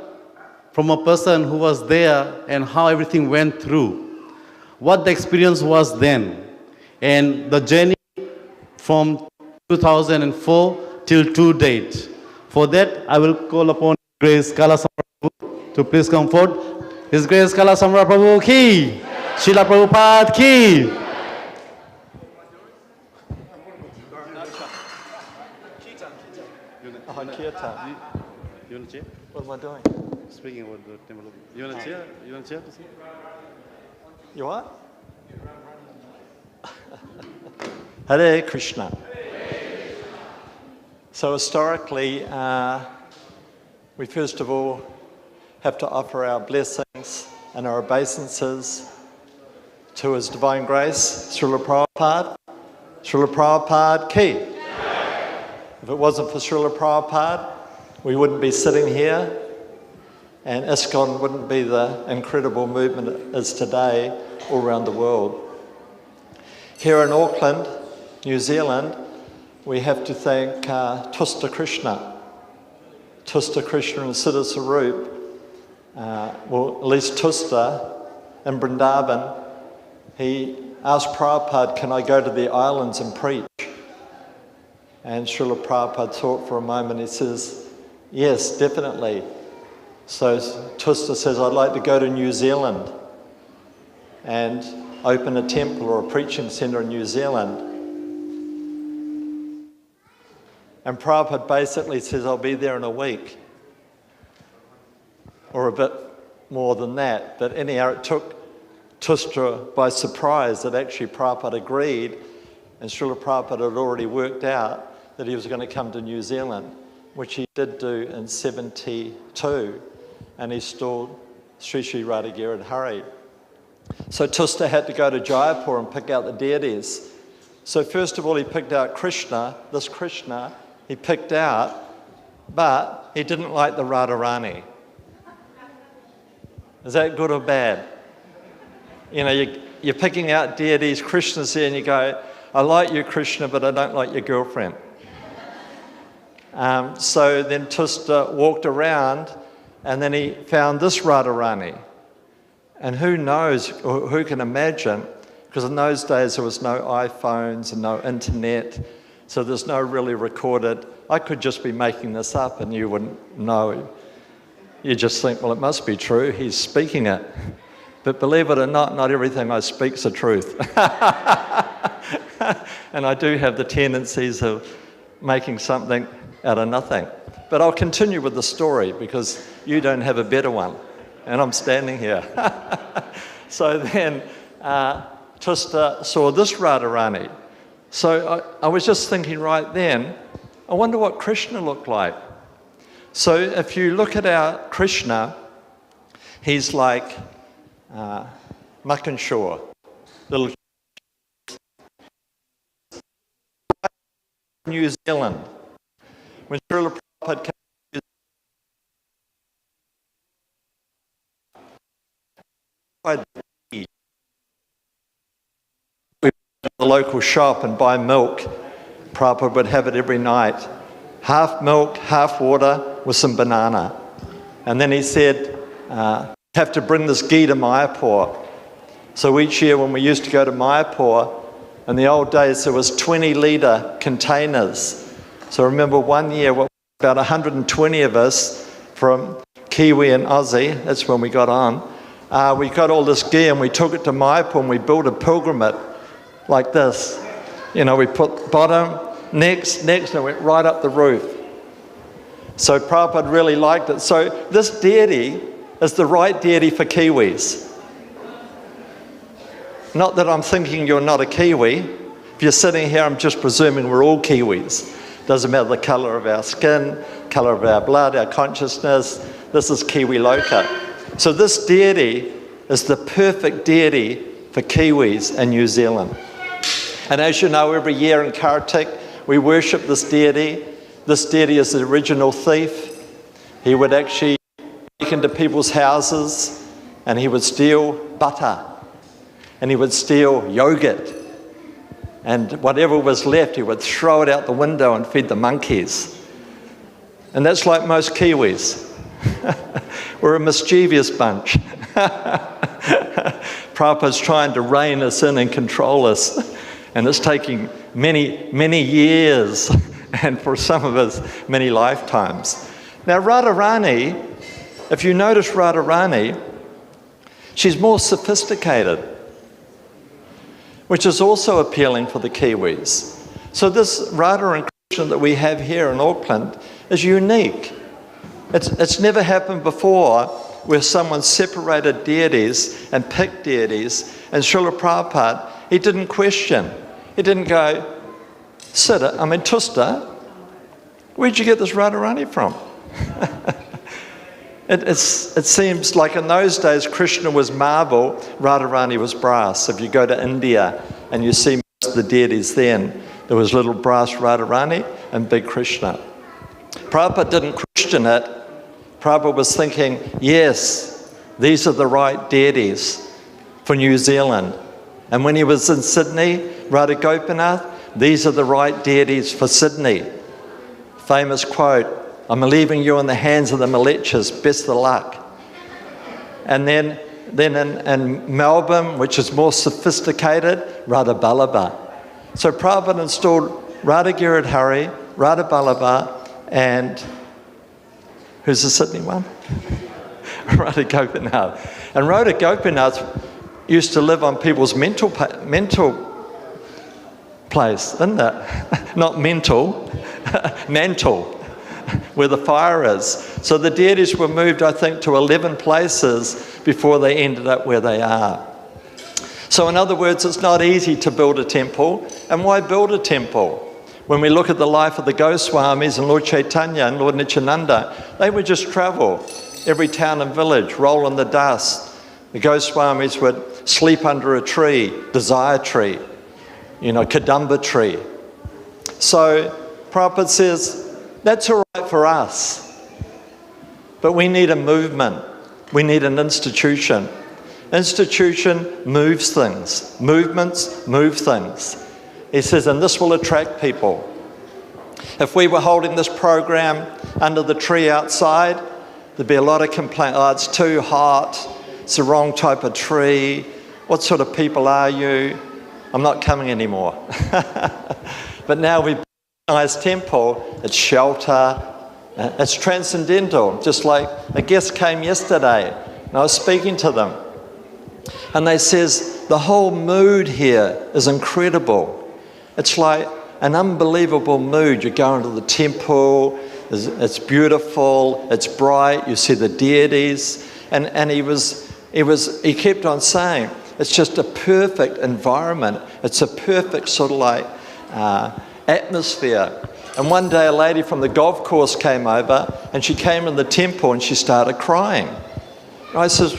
from a person who was there and how everything went through, what the experience was then, and the journey from 2004 till to date. For that, I will call upon Grace Kala Samra Prabhu to please come forward. His Grace Kala Samra Prabhu ki, Srila Prabhupada ki. You want to chair? What am I doing? Speaking about the temple of... You want to chair? You want to chair to see? You what? Hare Krishna. So historically, we first of all have to offer our blessings and our obeisances to His Divine Grace, Srila Prabhupada. Srila Prabhupada ki. If it wasn't for Srila Prabhupada, we wouldn't be sitting here, and ISKCON wouldn't be the incredible movement it is today all around the world. Here in Auckland, New Zealand, we have to thank Tusta Krishna. Tusta Krishna and Siddha Sarup, well, at least Tusta in Vrindavan, he asked Prabhupada, "Can I go to the islands and preach?" And Srila Prabhupada thought for a moment. He says, "Yes, definitely." So Tusta says, "I'd like to go to New Zealand and open a temple or a preaching centre in New Zealand." And Prabhupada basically says, "I'll be there in a week," or a bit more than that. But anyhow, it took Tusta by surprise that actually Prabhupada agreed, and Srila Prabhupada had already worked out that he was going to come to New Zealand, which he did do in 72, and he installed Sri Sri Radhagiri Hari. So Tusta had to go to Jaipur and pick out the deities. So first of all, he picked out Krishna, this Krishna he picked out, but he didn't like the Radharani. Is that good or bad? You know, you're picking out deities, Krishna's there, and you go, "I like you, Krishna, but I don't like your girlfriend." So then Tusta walked around, and then he found this Radharani. And who knows, or who can imagine, because in those days there was no iPhones and no internet, so there's no really recorded. I could just be making this up and you wouldn't know. You just think, well, it must be true, he's speaking it. But believe it or not everything I speak's the truth. And I do have the tendencies of making something out of nothing. But I'll continue with the story because you don't have a better one, and I'm standing here. So then Trista saw this Radharani. So I was just thinking right then, I wonder what Krishna looked like. So if you look at our Krishna, he's like Muckinshaw, little New Zealand. When Srila Prabhupada came to we went to the local shop and buy milk. Prabhupada would have it every night. Half milk, half water with some banana. And then he said, have to bring this ghee to Mayapur. So each year when we used to go to Mayapur, in the old days there was 20-litre containers. So I remember one year, about 120 of us from Kiwi and Aussie, that's when we got on, we got all this ghee and we took it to Mayapur and we built a pilgrimage like this. You know, we put bottom, next, and it went right up the roof. So Prabhupada really liked it. So this deity is the right deity for Kiwis. Not that I'm thinking you're not a Kiwi. If you're sitting here, I'm just presuming we're all Kiwis. Doesn't matter the colour of our skin, colour of our blood, our consciousness. This is Kiwi Loka. So this deity is the perfect deity for Kiwis in New Zealand. And as you know, every year in Kartik, we worship this deity. This deity is the original thief. He would actually break into people's houses and he would steal butter and he would steal yogurt. And whatever was left, he would throw it out the window and feed the monkeys. And that's like most Kiwis. We're a mischievous bunch. Prabhupada's trying to rein us in and control us. And it's taking many, many years, and for some of us, many lifetimes. Now, Radharani, if you notice Radharani, she's more sophisticated, which is also appealing for the Kiwis. So this Radha and Krishna that we have here in Auckland is unique. It's never happened before where someone separated deities and picked deities, and Srila Prabhupada, he didn't question. He didn't go, Tusta, where'd you get this Radharani from? It seems like in those days, Krishna was marble, Radharani was brass. If you go to India and you see most of the deities then, there was little brass Radharani and big Krishna. Prabhupada didn't question it. Prabhupada was thinking, yes, these are the right deities for New Zealand. And when he was in Sydney, Radha Gopinath, these are the right deities for Sydney. Famous quote, I'm leaving you in the hands of the Malechas, best of luck. And then in Melbourne, which is more sophisticated, Radha Ballabha. So Prabhupada installed Radha Giridhari, Radha Ballabha, and who's the Sydney one? Radha Gopinath. And Radha Gopinath used to live on people's mental place, isn't it? Not mental, mantle, where the fire is. So the deities were moved, I think, to 11 places before they ended up where they are. So in other words, it's not easy to build a temple. And why build a temple? When we look at the life of the Goswamis and Lord Chaitanya and Lord Nityananda, they would just travel every town and village, roll in the dust. The Goswamis would sleep under a tree, desire tree, Kadamba tree. So Prabhupada says, that's all right for us, but we need a movement. We need an institution. Institution moves things. Movements move things. He says, and this will attract people. If we were holding this program under the tree outside, there'd be a lot of complaints. Oh, it's too hot. It's the wrong type of tree. What sort of people are you? I'm not coming anymore. But now we've built a nice temple. It's shelter. It's transcendental. Just like a guest came yesterday, and I was speaking to them. And they says, the whole mood here is incredible. It's like an unbelievable mood. You go into the temple, it's beautiful, it's bright, you see the deities, and he kept on saying, it's just a perfect environment. It's a perfect sort of like atmosphere. And one day a lady from the golf course came over, and she came in the temple and she started crying. And I says,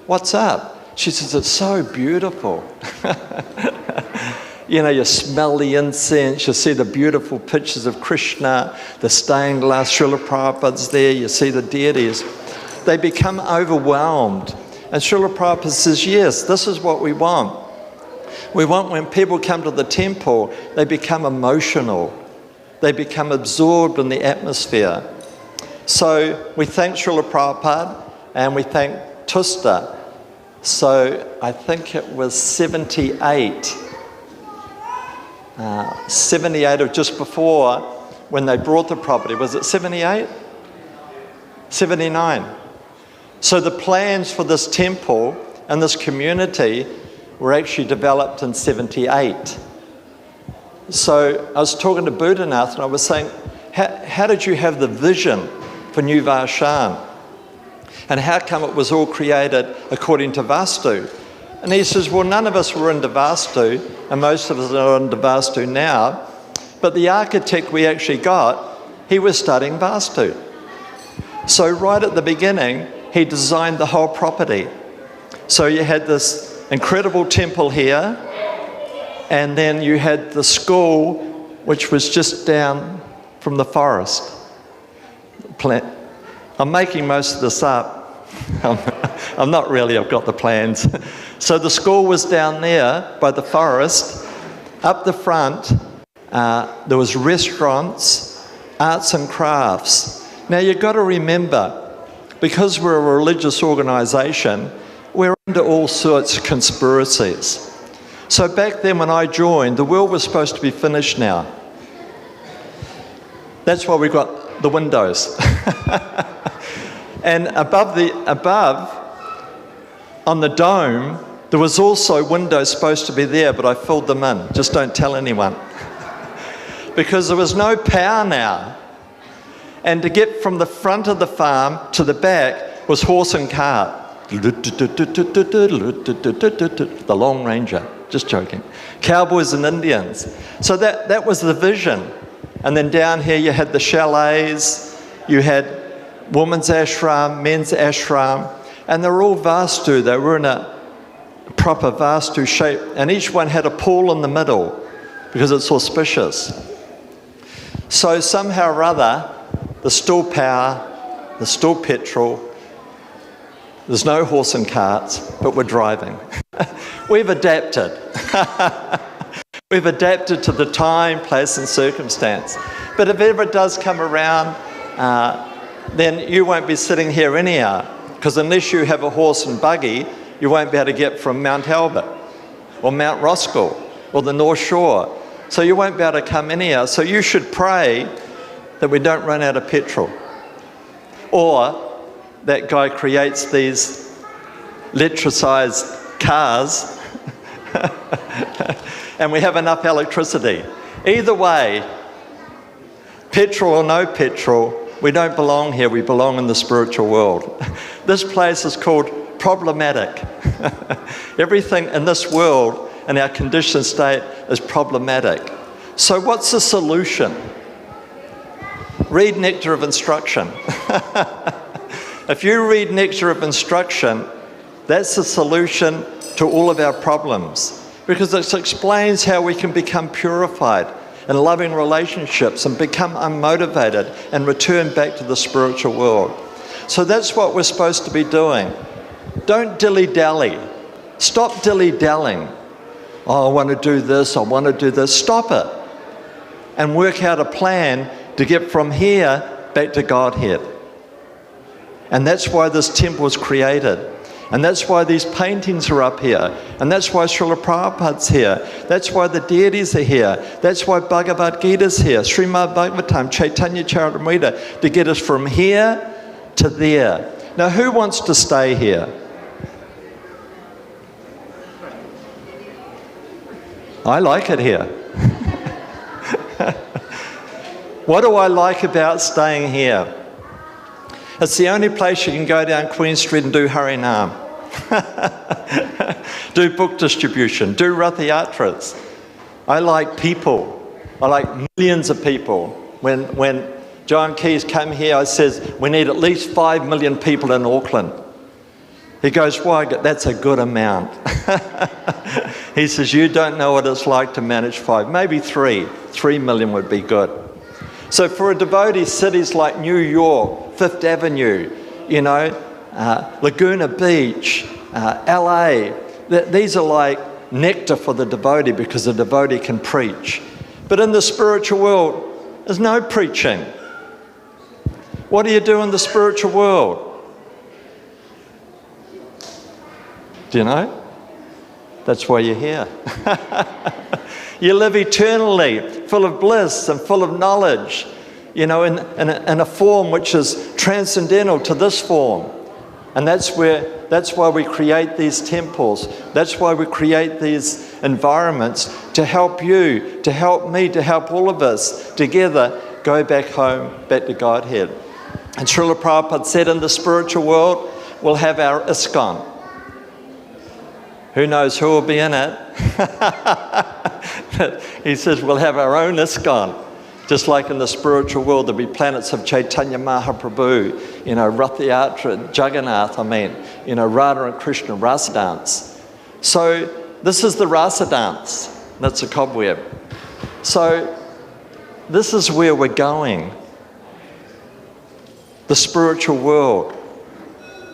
what's up? She says, it's so beautiful. You know, you smell the incense, you see the beautiful pictures of Krishna, the stained glass, Srila Prabhupada's there, you see the deities. They become overwhelmed. And Srila Prabhupada says, yes, this is what we want. We want when people come to the temple, they become emotional. They become absorbed in the atmosphere. So we thank Srila Prabhupada and we thank Tusta. So I think it was 78 or just before when they brought the property. Was it 78? 79. So the plans for this temple and this community were actually developed in 78. So I was talking to Buddhanath and I was saying, how did you have the vision for New Varshan? And how come it was all created according to Vastu? And he says, well, none of us were into Vastu, and most of us are into Vastu now, but the architect we actually got, he was studying Vastu. So right at the beginning, he designed the whole property. So you had this incredible temple here, and then you had the school, which was just down from the forest. I'm making most of this up. I'm not really, I've got the plans. So the school was down there by the forest. Up the front, there was restaurants, arts and crafts. Now you've got to remember, because we're a religious organisation, we're into all sorts of conspiracies. So back then when I joined, the world was supposed to be finished now. That's why we've got the windows. And above on the dome, there was also windows supposed to be there, but I filled them in. Just don't tell anyone. Because there was no power now. And to get from the front of the farm to the back was horse and cart. The Long Ranger. Just joking. Cowboys and Indians. So that was the vision. And then down here you had the chalets, you had women's ashram, men's ashram, and they were all Vastu. They were in a proper Vastu shape, and each one had a pool in the middle because it's auspicious. So somehow or other, there's still power, there's still petrol, there's no horse and carts, but we're driving. We've adapted. We've adapted to the time, place and circumstance. But if ever it does come around, then you won't be sitting here anyhow, because unless you have a horse and buggy, you won't be able to get from Mount Albert or Mount Roskill or the North Shore. So you won't be able to come anyhow. So you should pray that we don't run out of petrol. Or that guy creates these electricised cars and we have enough electricity. Either way, petrol or no petrol, we don't belong here, we belong in the spiritual world. This place is called problematic. Everything in this world, in our conditioned state, is problematic. So what's the solution? Read Nectar of Instruction. If you read Nectar of Instruction, that's the solution to all of our problems, because it explains how we can become purified in loving relationships and become unmotivated and return back to the spiritual world. So that's what we're supposed to be doing. Don't dilly-dally. Stop dilly-dallying. Oh, I want to do this, I want to do this. Stop it. And work out a plan to get from here back to Godhead. And that's why this temple was created. And that's why these paintings are up here. And that's why Srila Prabhupada's here. That's why the deities are here. That's why Bhagavad Gita's here. Srimad Bhagavatam, Chaitanya Charitamrita, to get us from here to there. Now, who wants to stay here? I like it here. What do I like about staying here? It's the only place you can go down Queen Street and do Harinam. Do book distribution, do Rathayatras. I like people. I like millions of people. When John Keys came here, I says, we need at least 5 million people in Auckland. He goes, why? That's a good amount. He says, you don't know what it's like to manage 5, maybe 3. 3 million would be good. So for a devotee, cities like New York, Fifth Avenue, Laguna Beach, LA, these are like nectar for the devotee because the devotee can preach. But in the spiritual world, there's no preaching. What do you do in the spiritual world? Do you know? That's why you're here. You live eternally, full of bliss and full of knowledge, in a form which is transcendental to this form. And that's why we create these temples. That's why we create these environments to help you, to help me, to help all of us together go back home, back to Godhead. And Srila Prabhupada said in the spiritual world, we'll have our ISKCON. Who knows who will be in it? He says we'll have our own ISKCON. Just like in the spiritual world, there'll be planets of Chaitanya Mahaprabhu, Rathayatra, Jagannath, Radha and Krishna, Rasa dance. So this is the Rasa dance. That's a cobweb. So this is where we're going. The spiritual world.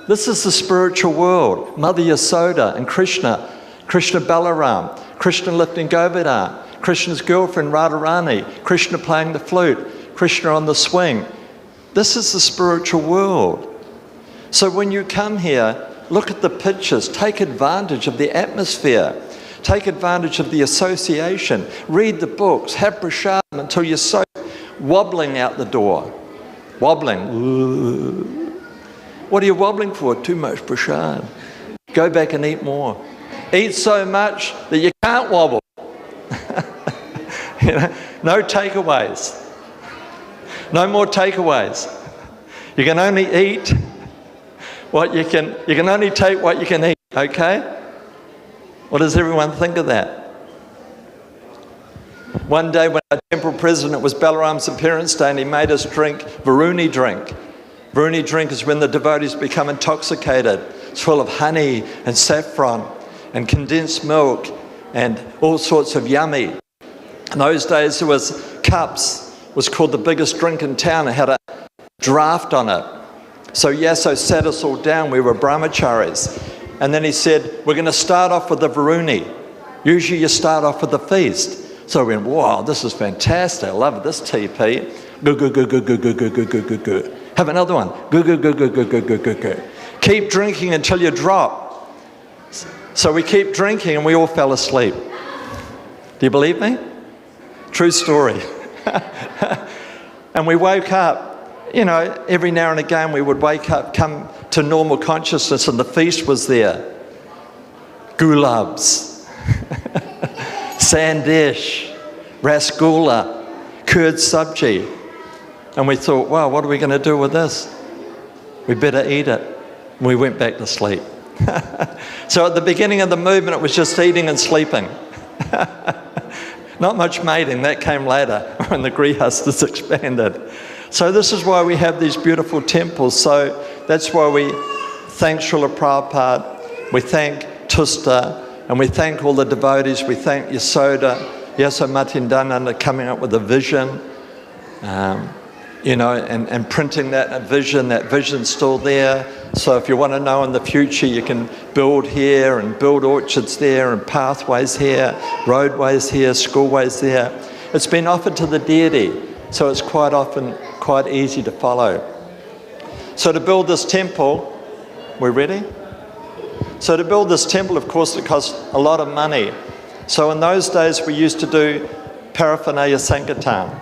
This is the spiritual world. Mother Yasoda and Krishna Balaram, Krishna lifting Govardhan, Krishna's girlfriend Radharani, Krishna playing the flute, Krishna on the swing. This is the spiritual world. So when you come here, look at the pictures, take advantage of the atmosphere, take advantage of the association, read the books, have prashadam until you're so wobbling out the door. Wobbling. What are you wobbling for? Too much prashad. Go back and eat more. Eat so much that you can't wobble. No takeaways. No more takeaways. You can only eat what you can only take what you can eat, okay? What does everyone think of that? One day when our temple president was Balaram's appearance day and he made us drink Varuni drink. Varuni drink is when the devotees become intoxicated. It's full of honey and saffron and condensed milk and all sorts of yummy. In those days there was cups. It was called the biggest drink in town. It had a draft on it. So Yaso sat us all down. We were brahmacharis. And then he said, we're going to start off with the Varuni. Usually you start off with the feast. So we went, wow, this is fantastic. I love this TP. Go, go, go, go, go, go, go, go, go, go, go. Have another one. Go, go, go, go, go, go, go, go, go. Keep drinking until you drop. So we keep drinking and we all fell asleep. Do you believe me? True story. And we woke up, every now and again we would wake up, come to normal consciousness, and the feast was there. Gulabs, sandesh, rasgulla, curd sabji. And we thought, wow, what are we going to do with this? We better eat it. And we went back to sleep. So at the beginning of the movement, it was just eating and sleeping. Not much mating, that came later when the grihastas expanded. So this is why we have these beautiful temples. So that's why we thank Srila Prabhupada, we thank Tusta, and we thank all the devotees. We thank Yasoda, Yasomatindananda coming up with a vision, and printing that vision's still there. So if you want to know in the future, you can build here and build orchards there and pathways here, roadways here, schoolways there. It's been offered to the deity, so it's quite often quite easy to follow. So to build this temple, we're ready? So to build this temple, of course, it costs a lot of money. So in those days, we used to do paraphernalia sankirtan.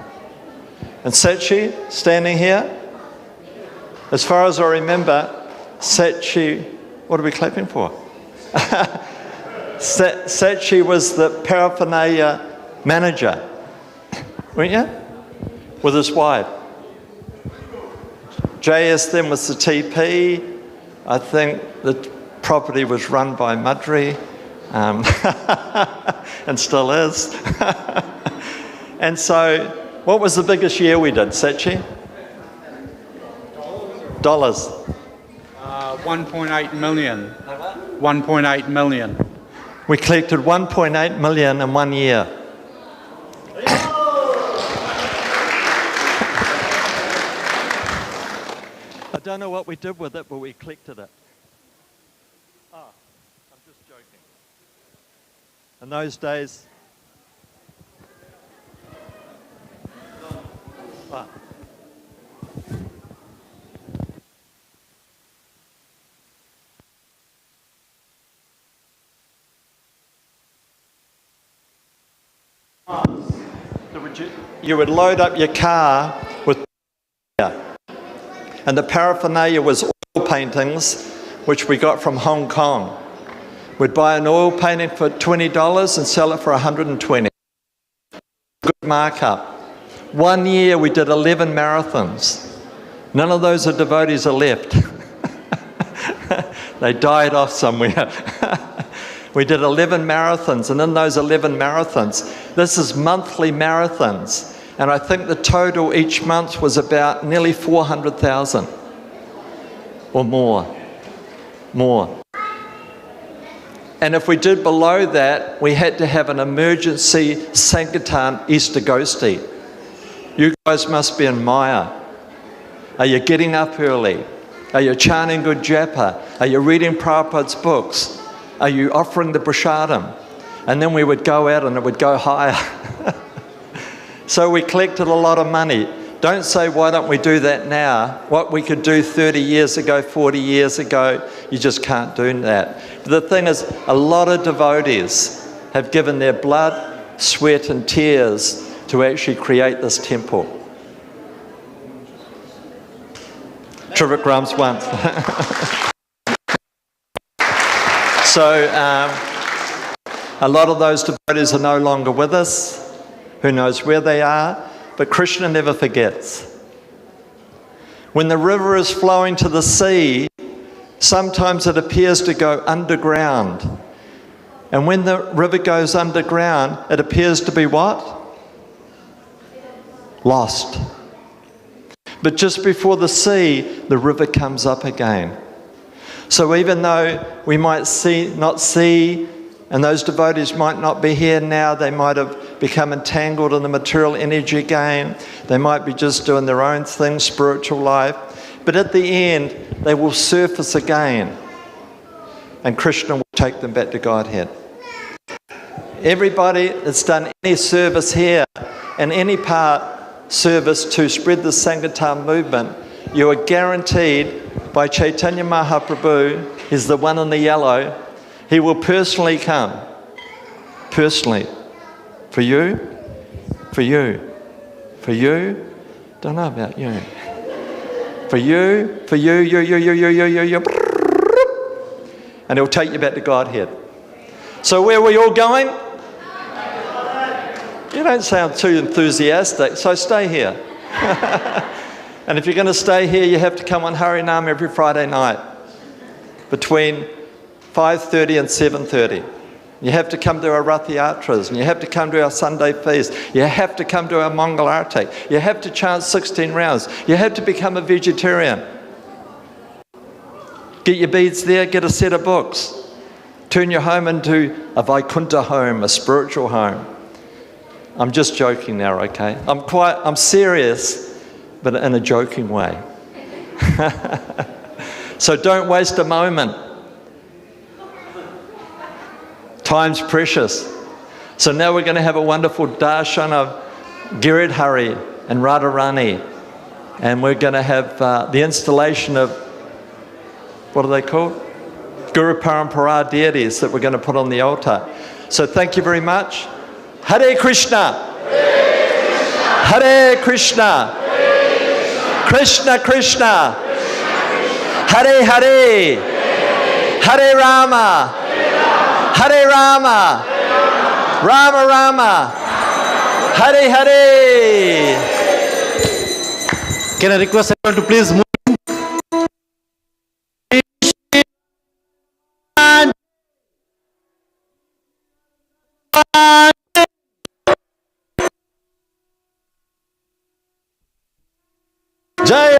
And Sachi, standing here, as far as I remember, Sachi, what are we clapping for? Sachi was the paraphernalia manager, weren't you? with his wife. JS then was the TP. I think the property was run by Mudry, and still is. And so, what was the biggest year we did, Sachi? Dollars. 1.8 million. 1.8 million. We collected 1.8 million in 1 year. I don't know what we did with it, but we collected it. Oh, I'm just joking. In those days... Ah. You would load up your car with and the paraphernalia was oil paintings, which we got from Hong Kong. We'd buy an oil painting for $20 and sell it for $120. Good markup. 1 year we did 11 marathons. None of those devotees are left. They died off somewhere. We did 11 marathons, and in those 11 marathons, this is monthly marathons, and I think the total each month was about nearly 400,000 or more. And if we did below that, we had to have an emergency Sankirtan Easter Ghosty. You guys must be in Maya. Are you getting up early? Are you chanting good japa? Are you reading Prabhupada's books? Are you offering the prasadam? And then we would go out and it would go higher. So we collected a lot of money. Don't say, why don't we do that now? What we could do 30 years ago, 40 years ago, you just can't do that. But the thing is, a lot of devotees have given their blood, sweat and tears to actually create this temple. Trivikrams once. So a lot of those devotees are no longer with us. Who knows where they are? But Krishna never forgets. When the river is flowing to the sea, sometimes it appears to go underground. And when the river goes underground, it appears to be what? Lost. But just before the sea, the river comes up again. So even though we might not see, and those devotees might not be here now, they might have become entangled in the material energy again, they might be just doing their own thing, spiritual life, but at the end, they will surface again, and Krishna will take them back to Godhead. Everybody that's done any service here, and any part service to spread the Sankirtan movement, you are guaranteed by Chaitanya Mahaprabhu, he's the one in the yellow, he will personally come. Personally. For you, for you, for you, don't know about you. For you, you. And he'll take you back to Godhead. So where are we all going? You don't sound too enthusiastic, so stay here. And if you're going to stay here, you have to come on Harinam every Friday night between 5:30 and 7:30. You have to come to our Rath Yatras, and you have to come to our Sunday feast. You have to come to our Mangal Arati. You have to chant 16 rounds. You have to become a vegetarian. Get your beads there, get a set of books. Turn your home into a Vaikuntha home, a spiritual home. I'm just joking now, okay? I'm serious, but in a joking way. So don't waste a moment. Time's precious. So now we're going to have a wonderful darshan of Giridhari and Radharani. And we're going to have the installation of, what are they called? Guru Parampara deities that we're going to put on the altar. So thank you very much. Hare Krishna. Hare Krishna. Krishna Krishna. Hare Hare. Hare Rama. Hare Rama. Rama Rama. Hare Hare. Can I request everyone to please move? Jai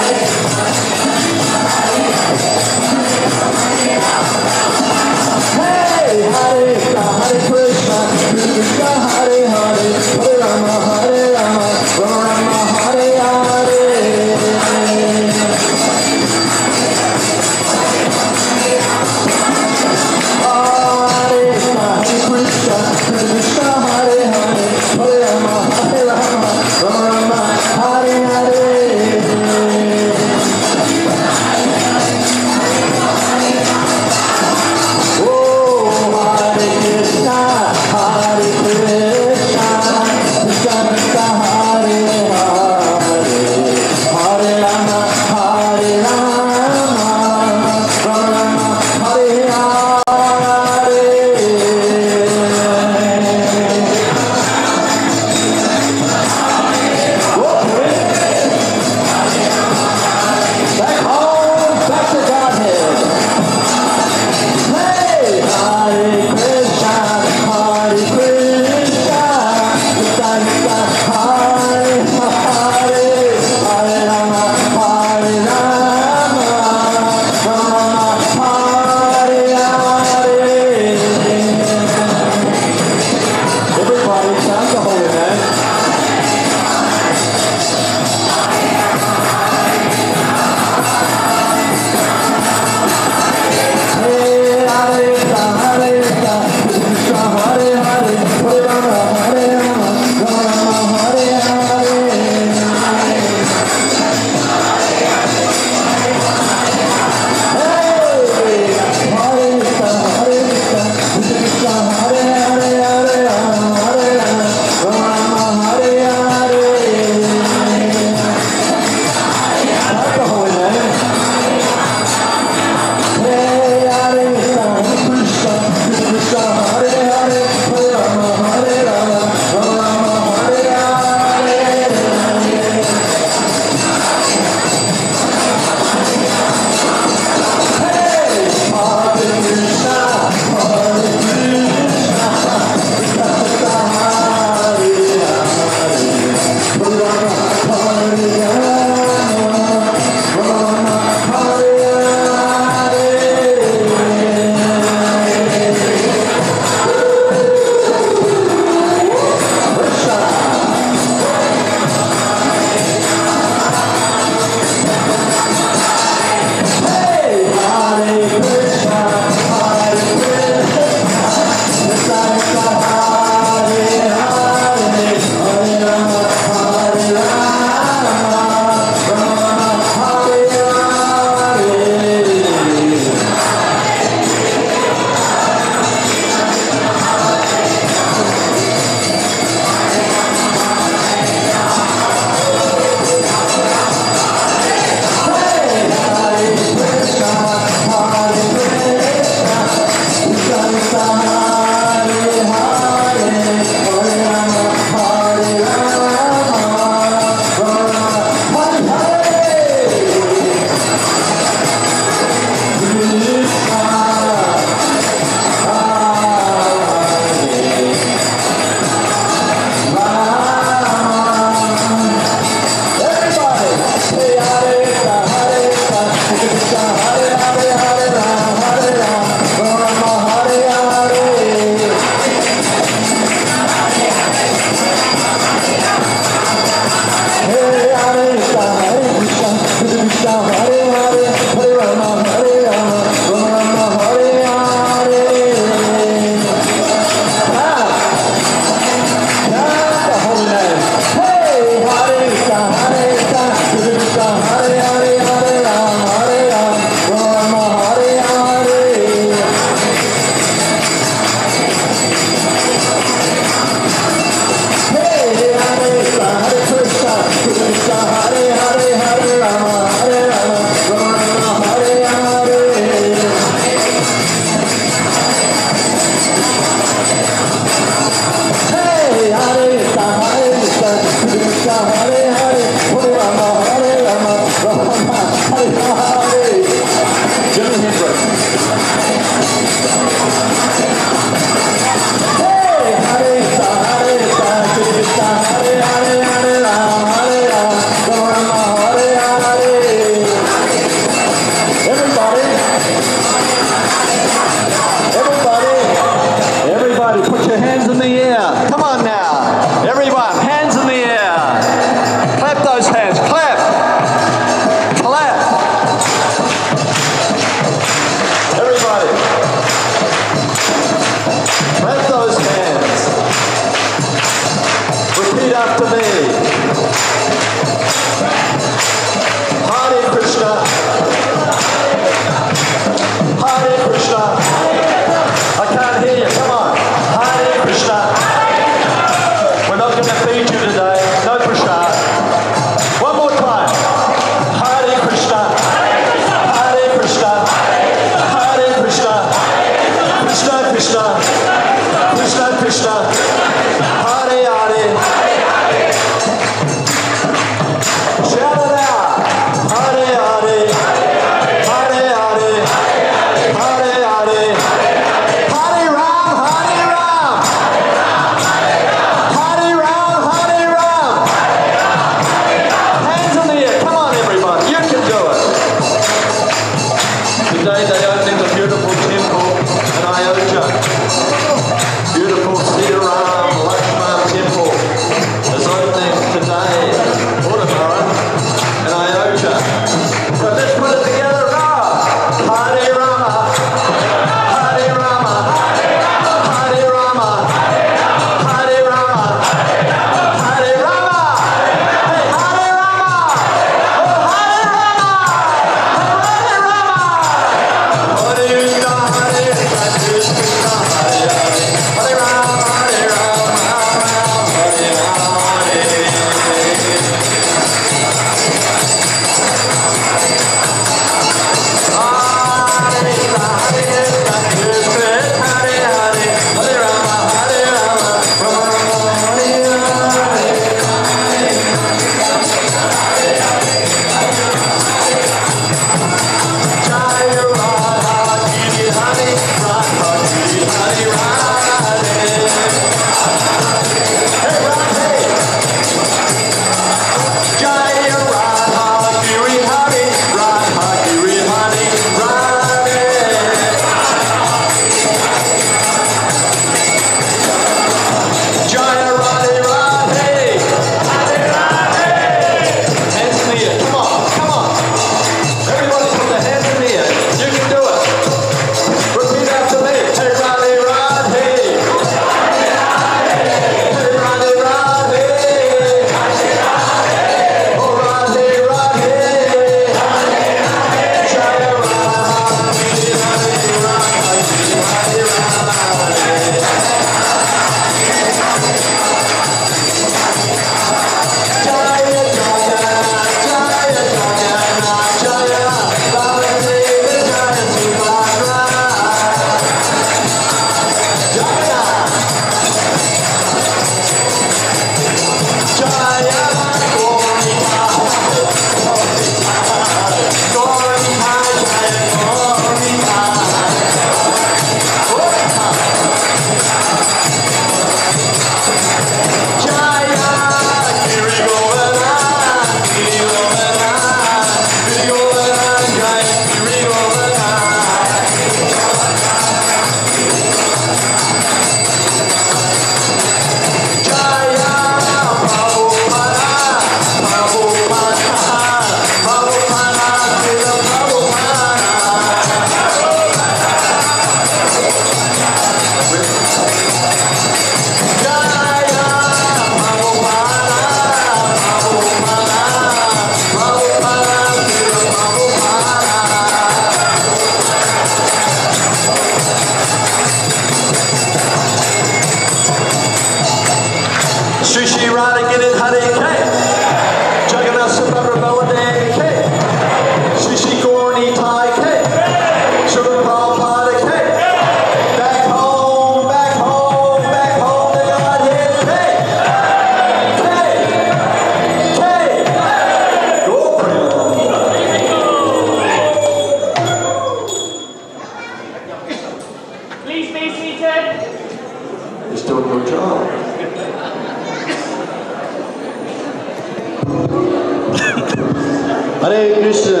Hare Krishna.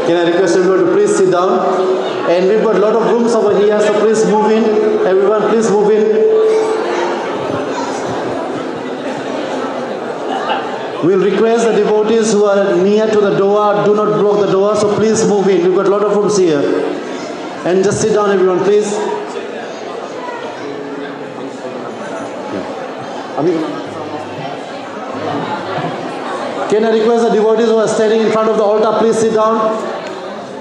Can I request everyone to please sit down? And we've got a lot of rooms over here, so please move in. Everyone, please move in. We'll request the devotees who are near to the door, do not block the door, so please move in. We've got a lot of rooms here. And just sit down, everyone, please. Can I request the devotees who are standing in front of the altar, please sit down.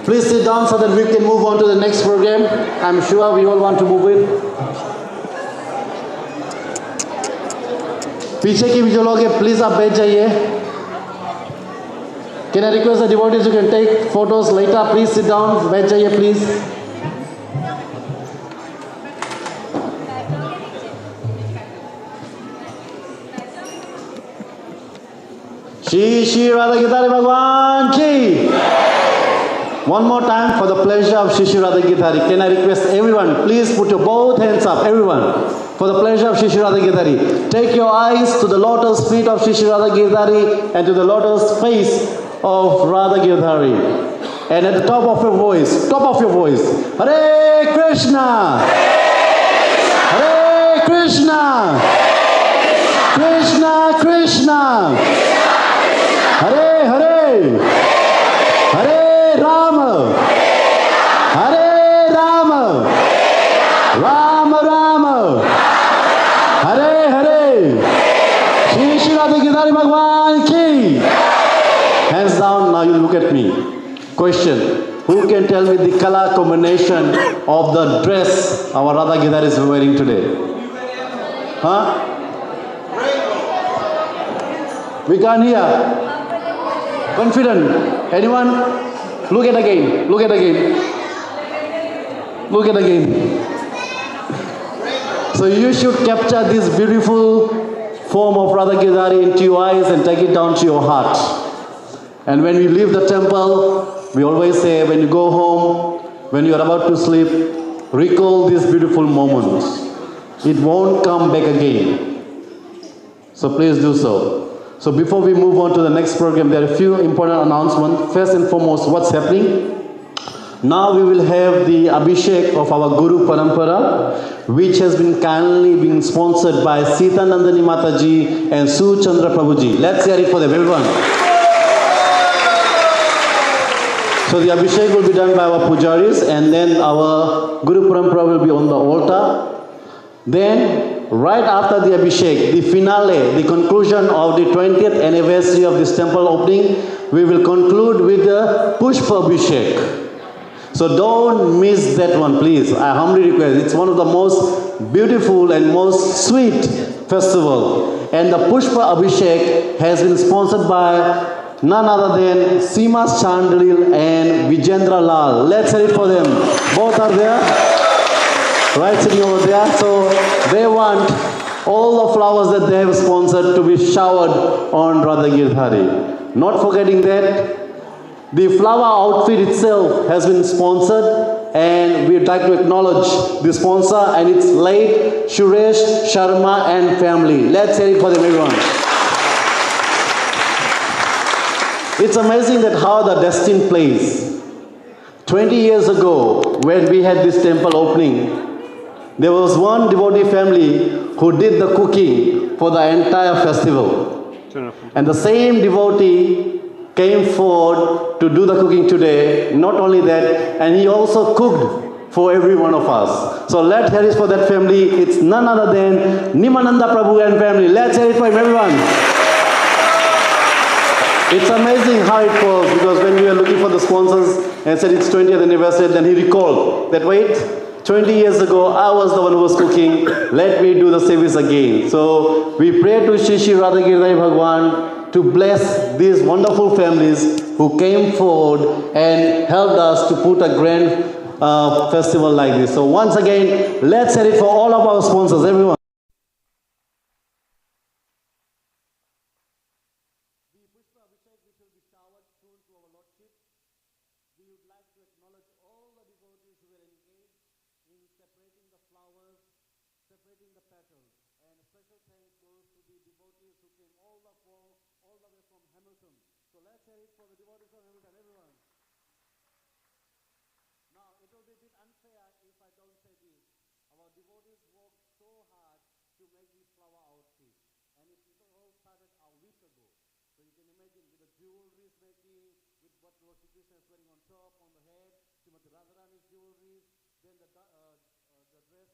Please sit down so that we can move on to the next program. I'm sure we all want to move in. पीछे के भी जो लोग हैं, please आप बैठ जाइए. Can I request the devotees who can take photos later, please sit down, बैठ जाइए please. Shri Shri Radha Gitari Bhagwan Ki. One more time for the pleasure of Shri Shri Radha Gitari. Can I request everyone, please put your both hands up, everyone, for the pleasure of Shri Shri Radha Gitari. Take your eyes to the lotus feet of Shri Shri Radha Gitari and to the lotus face of Radha Gitari. And at the top of your voice, Hare Krishna! Hare Krishna! Krishna Krishna! Hare Hare, Hare Rama, Hare Rama, Rama Rama, Hare Hare. Shri Shri Radha Gitari Bhagwan Ki. Hands down, now you look at me. Question, who can tell me the color combination of the dress our Radha Gitari is wearing today? Huh? We can't hear. Confident. Anyone? Look at again. Look at again. Look at again. So you should capture this beautiful form of Radha Gitari into your eyes and take it down to your heart. And when we leave the temple, we always say, when you go home, when you are about to sleep, recall these beautiful moments. It won't come back again. So please do so. So before we move on to the next program, there are a few important announcements. First and foremost, what's happening? Now we will have the Abhishek of our Guru Parampara, which has been kindly being sponsored by Sita Nandani Mataji and Su Chandra Prabhuji. Let's hear it for them, everyone. So the Abhishek will be done by our pujaris, and then our Guru Parampara will be on the altar. Then, right after the Abhishek, the finale, the conclusion of the 20th anniversary of this temple opening, we will conclude with the Pushpa Abhishek. So don't miss that one, please. I humbly request. It's one of the most beautiful and most sweet festival. And the Pushpa Abhishek has been sponsored by none other than Seemas Chandril and Vijendra Lal. Let's hear it for them. Both are there. Right, sitting over there. So they want all the flowers that they have sponsored to be showered on Radha Girdhari. Not forgetting that the flower outfit itself has been sponsored, and we would like to acknowledge the sponsor, and it's late Suresh Sharma and family. Let's hear it for them, everyone. It's amazing that how the destiny plays. 20 years ago, when we had this temple opening, there was one devotee family who did the cooking for the entire festival. And the same devotee came forward to do the cooking today. Not only that, and he also cooked for every one of us. So let's hear it for that family. It's none other than Nimananda Prabhu and family. Let's hear it for him, everyone. It's amazing how it falls, because when we were looking for the sponsors and said it's 20th anniversary, then he recalled that, wait, 20 years ago, I was the one who was cooking. Let me do the service again. So we pray to Shri Shri Radha Girdhari Bhagwan to bless these wonderful families who came forward and helped us to put a grand festival like this. So once again, let's hear it for all of our sponsors, everyone. So So let's hear it for the devotees of Hamilton, everyone. Now, it will be a bit unfair if I don't say this. Our devotees worked so hard to make this flower outfit. And it all started a week ago. So you can imagine with the jewelry making, with what Lord Sri Krishna is wearing on top, on the head, Srimati Radharani's jewelry, then the dress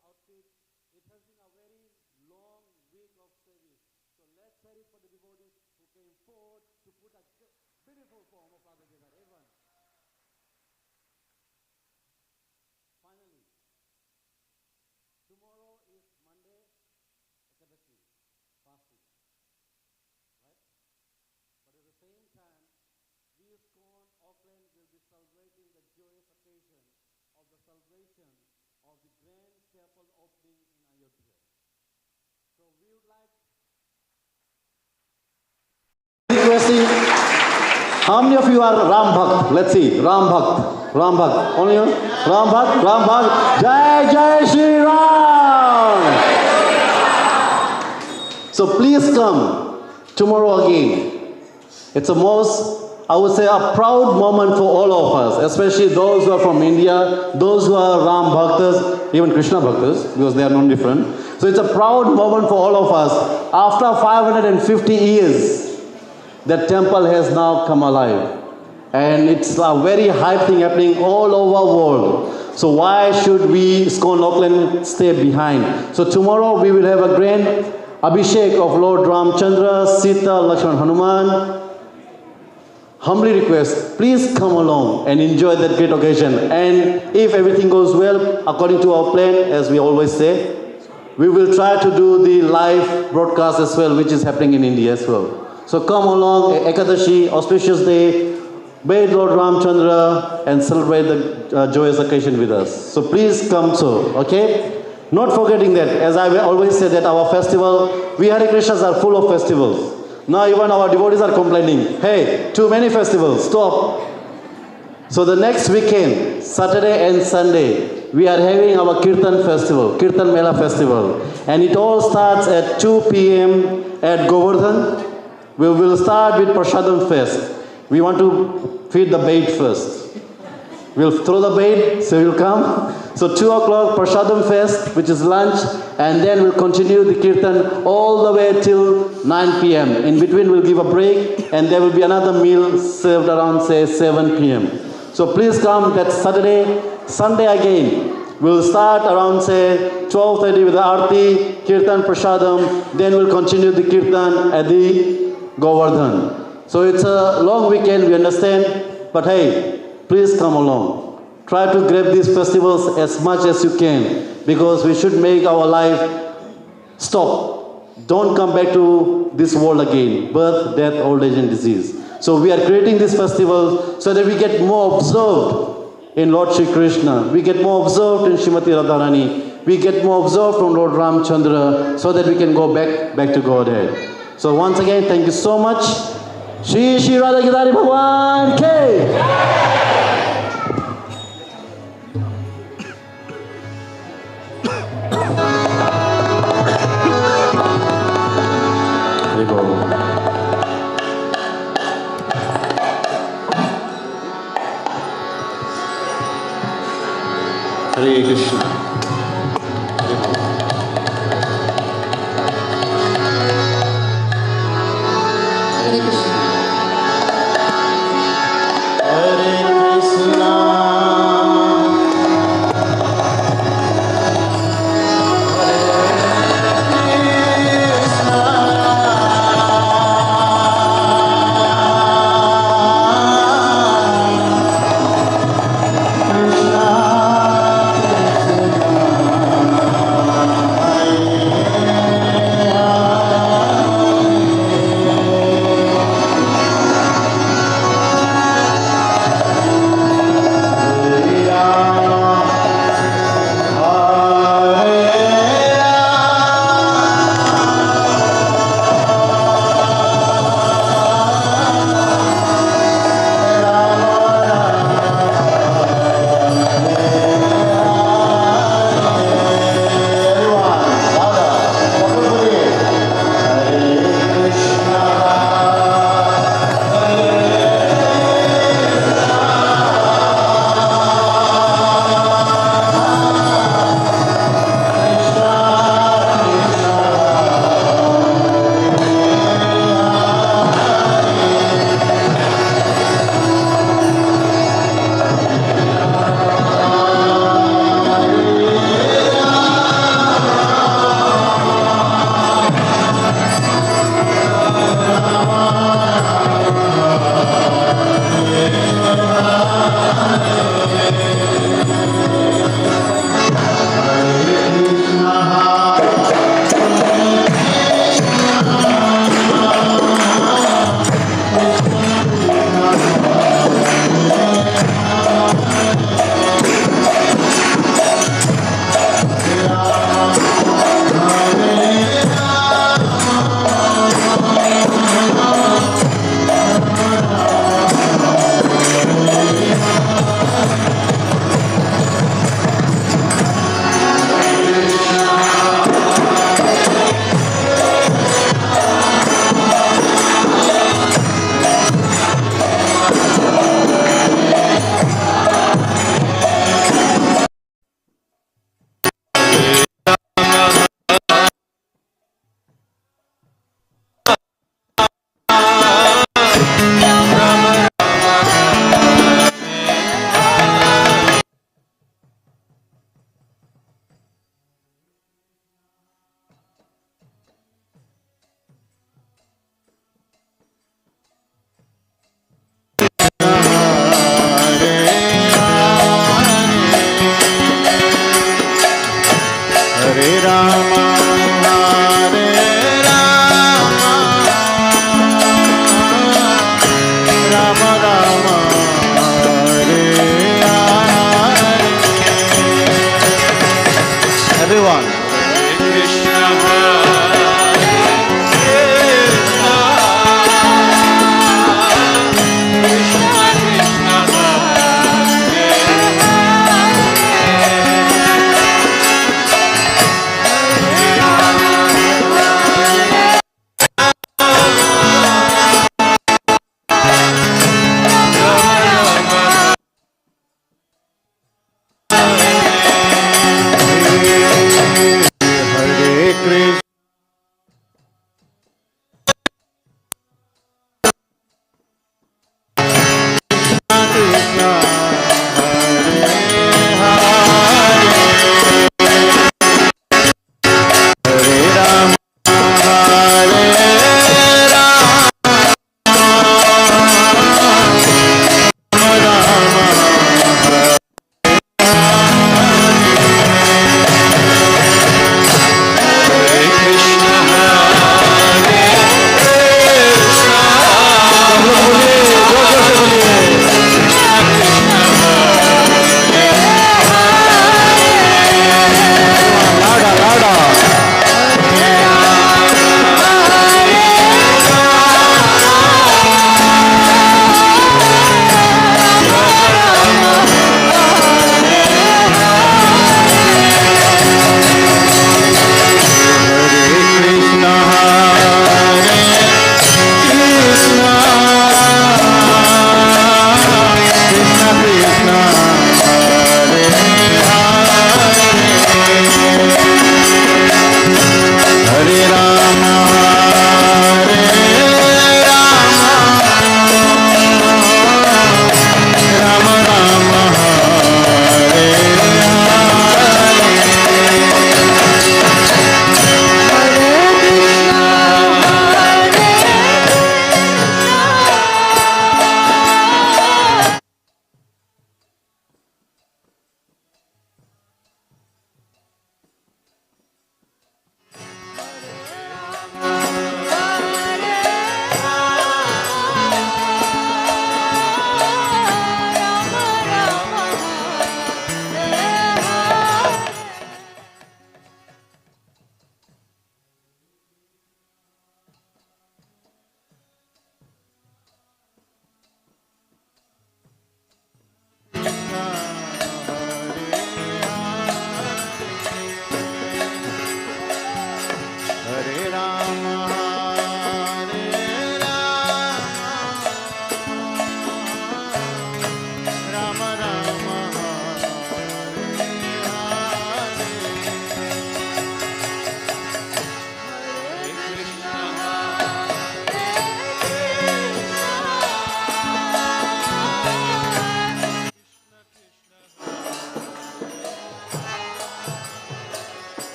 outfit. It has been a very long week of service. So let's hear it for the devotees who came forward to put a beautiful form of Radha Devara. Everyone. Finally, tomorrow is Monday, Ekadashi, fasting. Right? But at the same time, we ISKCON Auckland will be celebrating the joyous occasion of the celebration of the grand temple opening in Ayodhya. So we would like requesting, how many of you are Ram Bhakt? Let's see, Ram Bhakt. Ram Bhakt. Only you? Ram Bhakt, Ram Bhakt. Jai Jai Shri Ram. So please come tomorrow again. It's a most, I would say, a proud moment for all of us, especially those who are from India, those who are Ram Bhaktas, even Krishna Bhaktas, because they are non different. So it's a proud moment for all of us. After 550 years, the temple has now come alive. And it's a very hype thing happening all over the world. So why should we, ISKCON Auckland, stay behind? So tomorrow we will have a grand Abhishek of Lord Ramchandra, Sita, Lakshman, Hanuman. Humbly request, please come along and enjoy that great occasion. And if everything goes well, according to our plan, as we always say, we will try to do the live broadcast as well, which is happening in India as well. So come along, Ekadashi, auspicious day, bathe Lord Ramchandra and celebrate the joyous occasion with us. So please come so, okay? Not forgetting that, as I always say that our festival, we Hare Krishnas are full of festivals. Now even our devotees are complaining, hey, too many festivals, stop. So the next weekend, Saturday and Sunday, we are having our Kirtan festival, Kirtan Mela festival. And it all starts at 2 p.m. at Govardhan. We will start with Prasadam Fest. We want to feed the bait first. We'll throw the bait, so you'll come. So 2 o'clock, Prasadam Fest, which is lunch, and then we'll continue the Kirtan all the way till 9 p.m. In between, we'll give a break, and there will be another meal served around, say, 7 p.m. So please come, that's Saturday. Sunday again, we'll start around, say, 12:30 with the Aarti, Kirtan, Prasadam, then we'll continue the Kirtan at the Govardhan. So it's a long weekend, we understand, but hey, please come along. Try to grab these festivals as much as you can, because we should make our life stop. Don't come back to this world again. Birth, death, old age and disease. So we are creating this festival so that we get more observed in Lord Shri Krishna. We get more observed in Srimati Radharani. We get more observed from Lord Ramchandra, so that we can go back to Godhead. So once again, thank you so much. Shri Shri Radha Gidari Bhagwan Ke. Hare Krishna. Krishna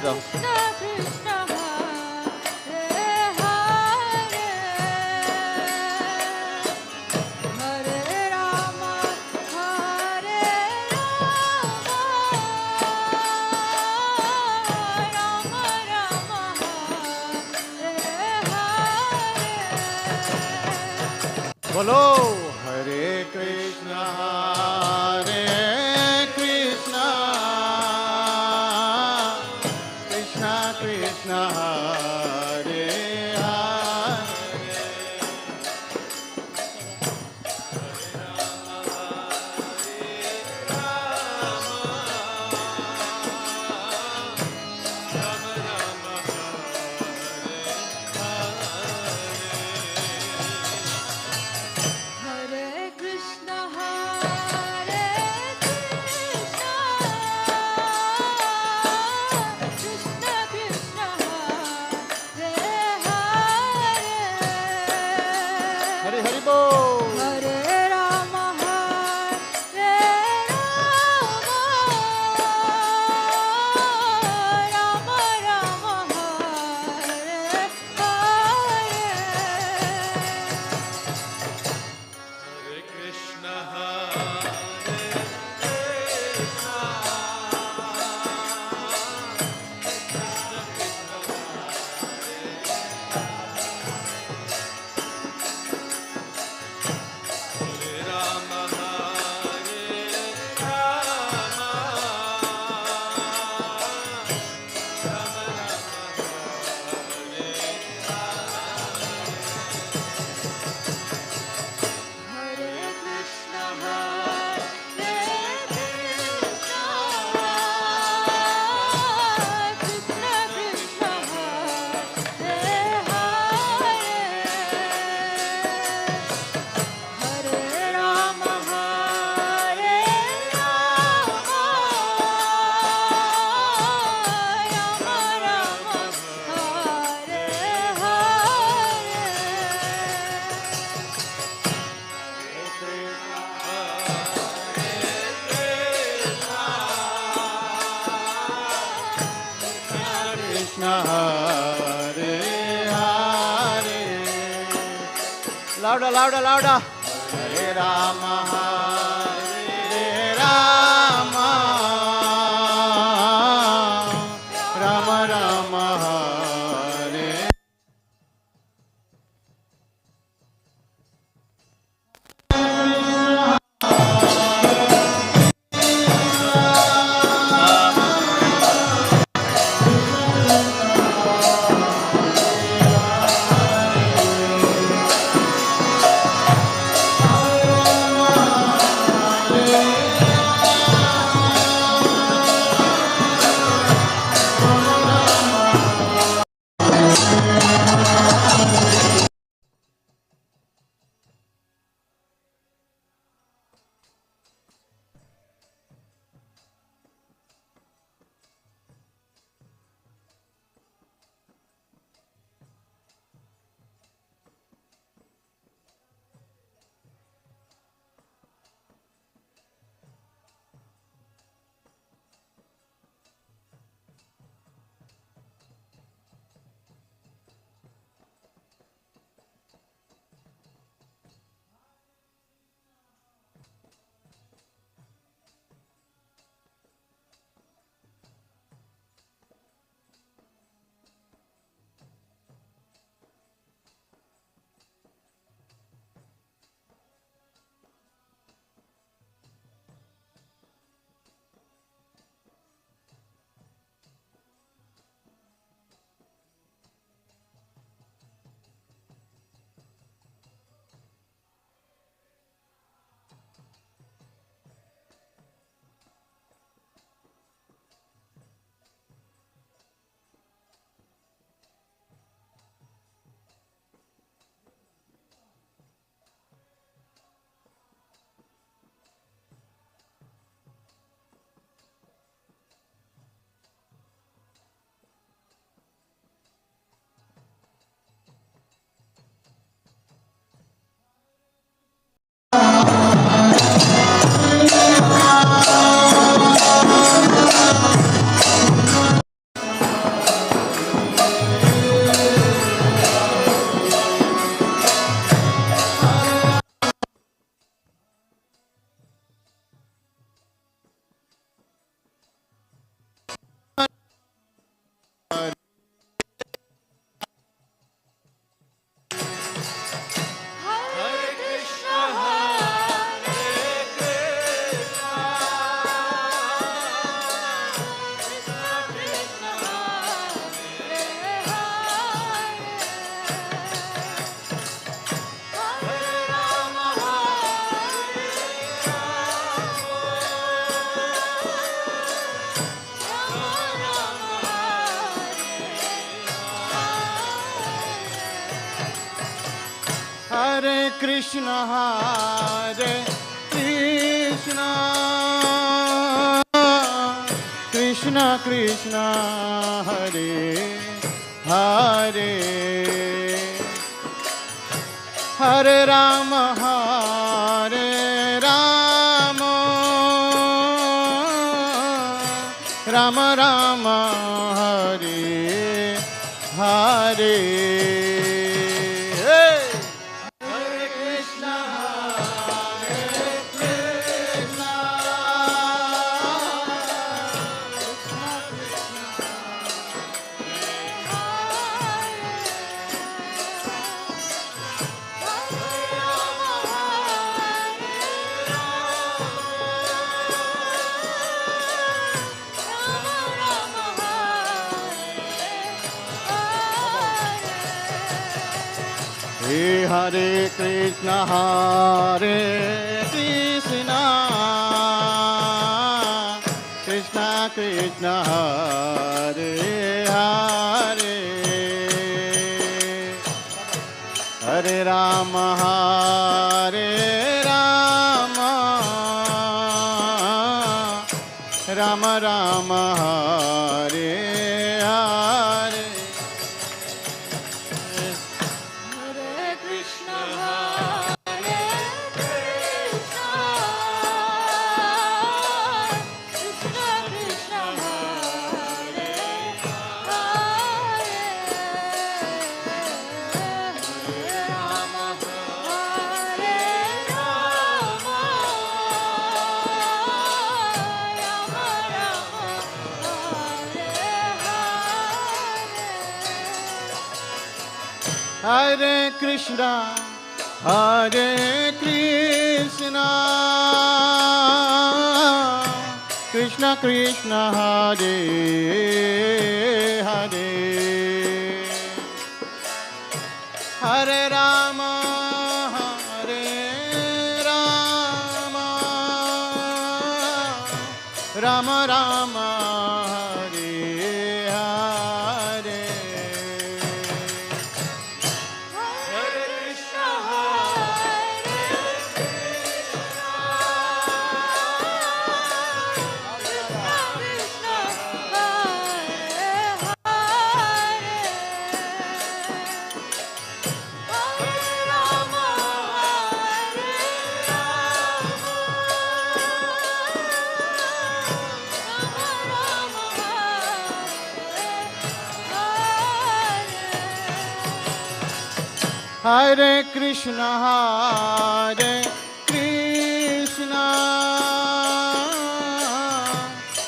Adam. बोलो हरे Krishna Krishna Krishna Hare Hare Hare Krishna, Krishna Krishna, Hare हरे हरि बोल Hare Rama, Hare Rama, Rama Rama, Hare Hare. Hare Krishna, Krishna Krishna, Hare Hare, Hare Rama, Hare Rama, Rama Rama, Hare Hare. Krishna Hare Hare लाउडा लाउडा लाउडा हरे राम राम राम हरे Hare Krishna, Krishna Krishna, Hare Hare, Hare Rama, Rama Rama, Hare Hare. Hey! Hare Krishna, Hey, Hare Krishna, Krishna Krishna, Hare Hare, Hare Rama, Rama Rama, Hare Hare. Hare Krishna, Hare Krishna, Krishna Krishna, Hare Hare, Hare Rama, Rama Rama, Hare Hare. Hare Krishna, Krishna Krishna, Hare Hare, Hare Rama, Rama Rama, Hare Hare. Hare Krishna, Hare Krishna,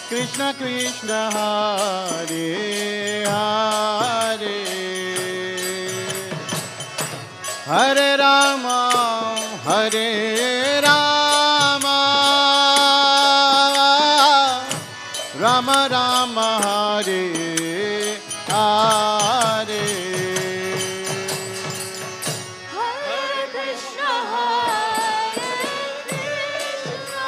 Krishna Krishna, Hare Hare, Hare Rama, Hare Krishna, Hare Krishna, Krishna Krishna, Hare Hare, Hare Rama, Rama Rama, Hare Hare. Hare Krishna, Hare Krishna,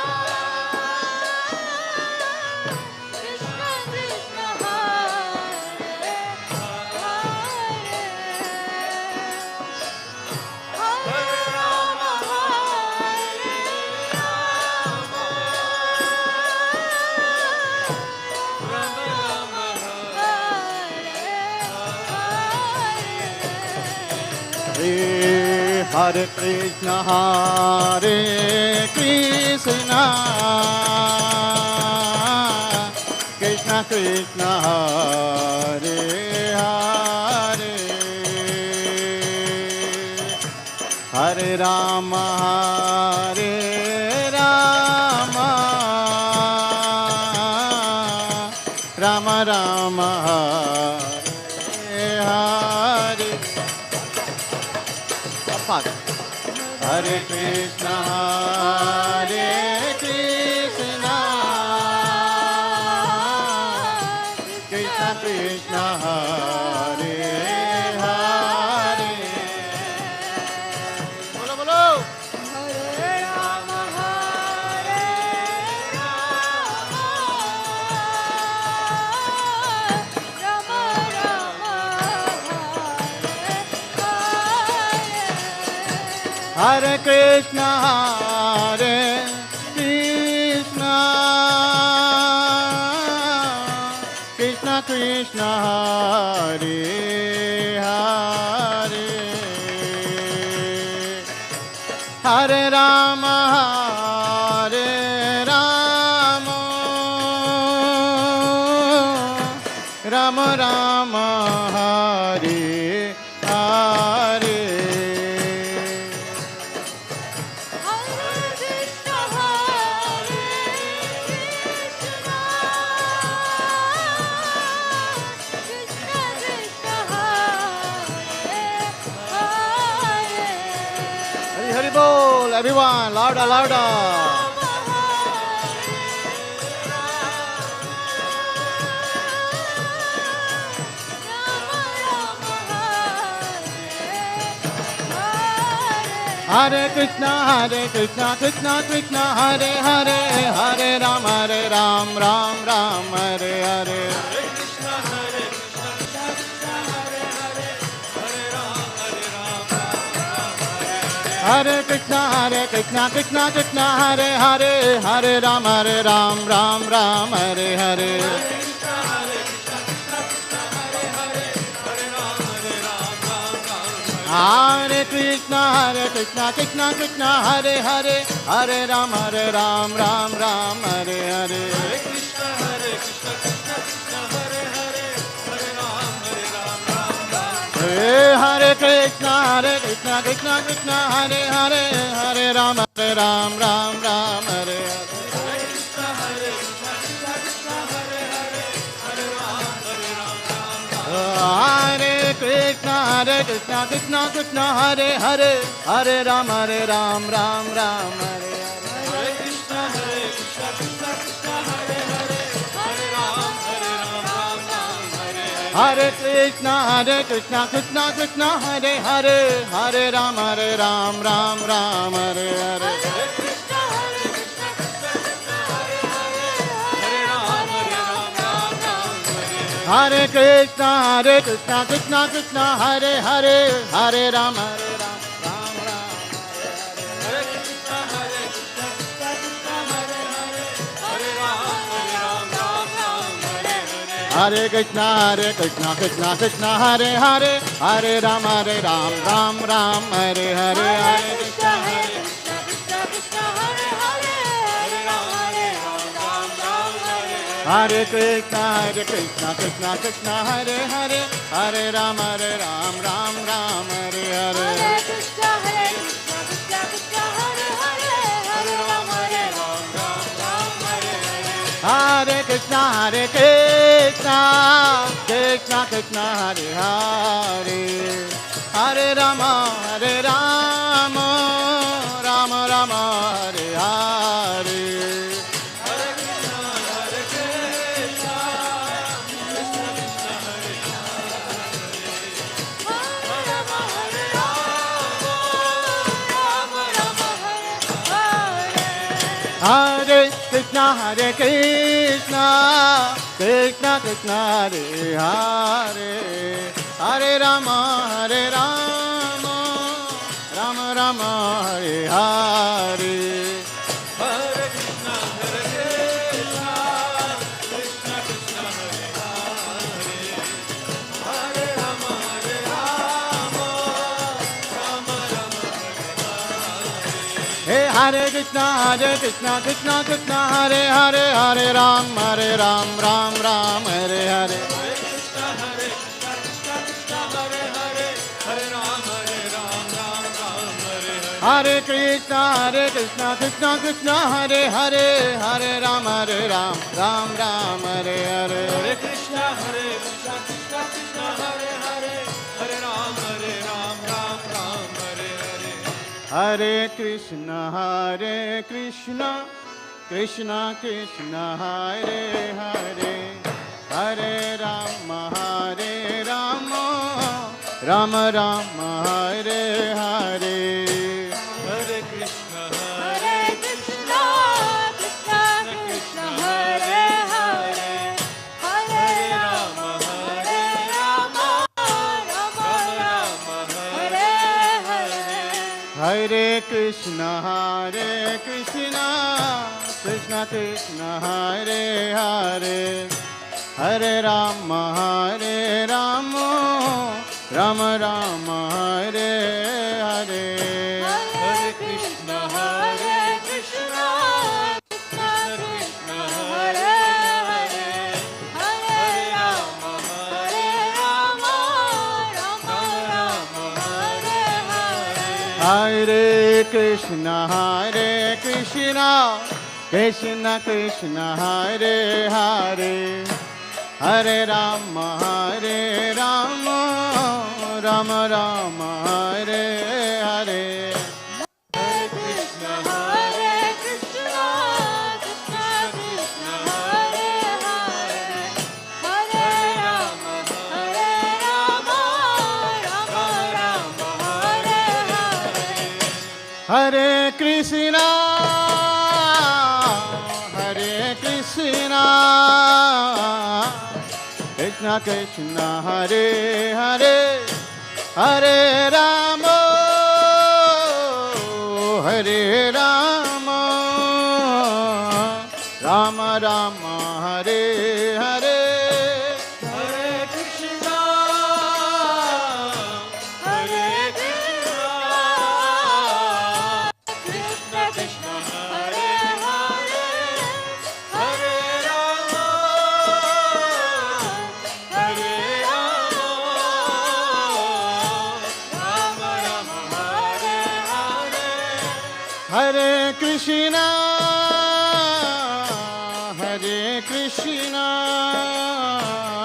Krishna Krishna, Hare Hare, Hare Rama, Hare Krishna, Hare Krishna, Krishna Krishna, Hare Hare, Hare Rama, Rama Rama, Hare Hare. Hare Krishna, Hare Krishna, Krishna Krishna, Hare Hare. Bolo bolo. Hare Rama, Hare Rama, Rama Rama, Hare Hare, Hare Krishna, Hare Krishna, Krishna Krishna, Hare Hare, Hare Rama, Hare Rama, Rama Rama, Hare Hare. Hare Krishna, Hare Krishna, Krishna Krishna, Hare Hare. Hari Hari Bol, everyone, louder, louder. Hare Krishna, Krishna Krishna, Hare Hare, Hare Ram, Ram Ram, Hare Hare. Hare Krishna, Krishna Krishna, Hare Hare, Hare Ram, Ram Ram, Hare Hare. Hare Krishna, Krishna Krishna, Hare Hare, Hare Ram, Ram Ram, Hare Hare. Hare Krishna, Krishna Krishna, Hare Hare, Hare Ram, Ram Ram, Hare Hare. Hare Krishna, Krishna Krishna, Hare Hare, Hare Ram, Ram Ram, Hare Hare. Hare Krishna, Krishna Krishna, Hare Hare, Hare Ram, Ram Ram, Hare Hare. Hare Krishna, Krishna Krishna, Hare Hare, Hare Ram, Ram Ram. Hare Krishna, Krishna Krishna, Hare Hare, Hare Ram, Ram Hare Hare, Hare Krishna, Hare Hare Krishna, Krishna Krishna, Hare Hare, Hare Ram, Ram Hare Hare. Hare Krishna, Krishna Krishna, Hare Hare, Hare Rama, Rama Rama, Hare Hare. Hare Krishna, Krishna Krishna, Hare Hare, Hare Rama, Rama Rama, Hare Hare. Hare Krishna, Krishna Krishna, Hare Hare, Hare Ram, Ram Hare Hare. Hare Krishna, Krishna Krishna, Hare Hare, Hare Ram, Ram Hare Hare. Hare Krishna, Krishna Krishna, Hare Hare, Hare Ram, Ram Hare Hare. Hare Krishna, Krishna Krishna, Hare Hare, Hare Rama, Rama Rama, Hare Hare. Hare Krishna, Krishna Krishna, Hare Hare, Hare Rama, Rama Rama, Hare Hare. Hare Krishna, Krishna Krishna, Hare Hare, Hare Rama, Rama Rama, Hare Hare. Hare Krishna, Krishna Krishna, Hare Hare, Hare Rama, Rama Rama, Hare Hare. Hare Krishna, Krishna Krishna, Hare Hare, Hare Rama, Rama Rama, Hare Hare. Hare Krishna,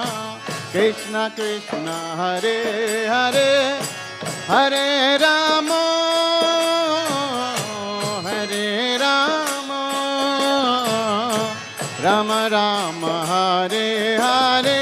Krishna Krishna, Hare Hare, Hare Rama, Rama Rama, Hare Hare.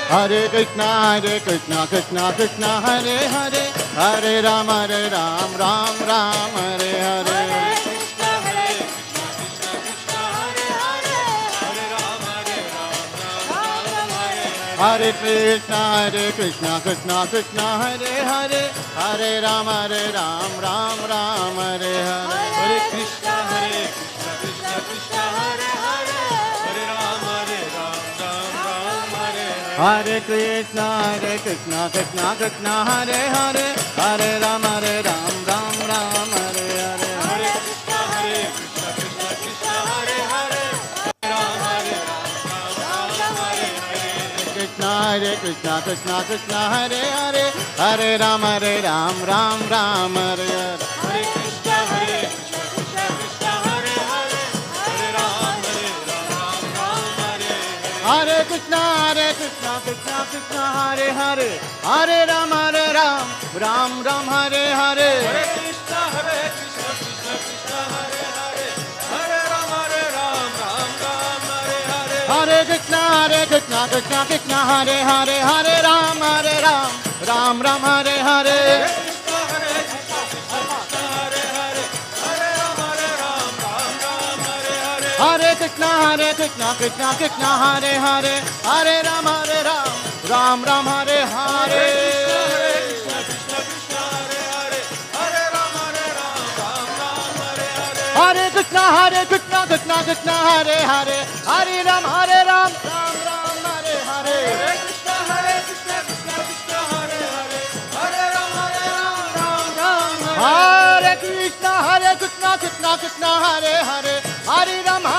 Hare Krishna, Krishna Krishna, Hare Hare, Hare Rama, Rama Rama, Hare Hare. Hare Krishna, Krishna Krishna, Hare Hare, Hare Rama, Rama Rama, Hare Hare. Hare Krishna, Krishna Krishna, Hare Hare, Hare Rama, Rama Rama, Hare Hare. Hare Krishna, Krishna Krishna, Hare Hare, Hare Hare Krishna, Krishna Krishna, Hare Hare, Hare Rama, Ram Ram, Hare Hare. Hare Krishna, Krishna Krishna, Hare Hare, Hare Rama, Ram Ram, Hare Hare. Hare Krishna, Krishna Krishna, Hare Hare, Hare Rama, Ram Ram, Hare Hare. Hare Krishna, Krishna Krishna, Hare Hare, Hare Rama, Ram Ram, Hare Hare. Hare Krishna, Krishna Krishna, Hare Hare, Hare Rama, Ram Ram, Hare Hare. Krishna, Krishna Krishna, Hare Hare, Hare Rama, Ram Ram, Hare Hare. Hare Krishna, Krishna Krishna, Hare Hare, Hare Rama, Ram Hare Hare. Hare Krishna, Krishna, Hare Hare, Hare Rama, Ram Ram, Hare Hare. Hare Krishna, Krishna Krishna, Hare Hare, Hare Rama, Ram Ram, Hare Hare. Hare Krishna, Krishna, Hare Hare, Hare Rama, Ram Ram, Hare Hare. Hare Krishna, Krishna, Hare Hare, Hare Rama,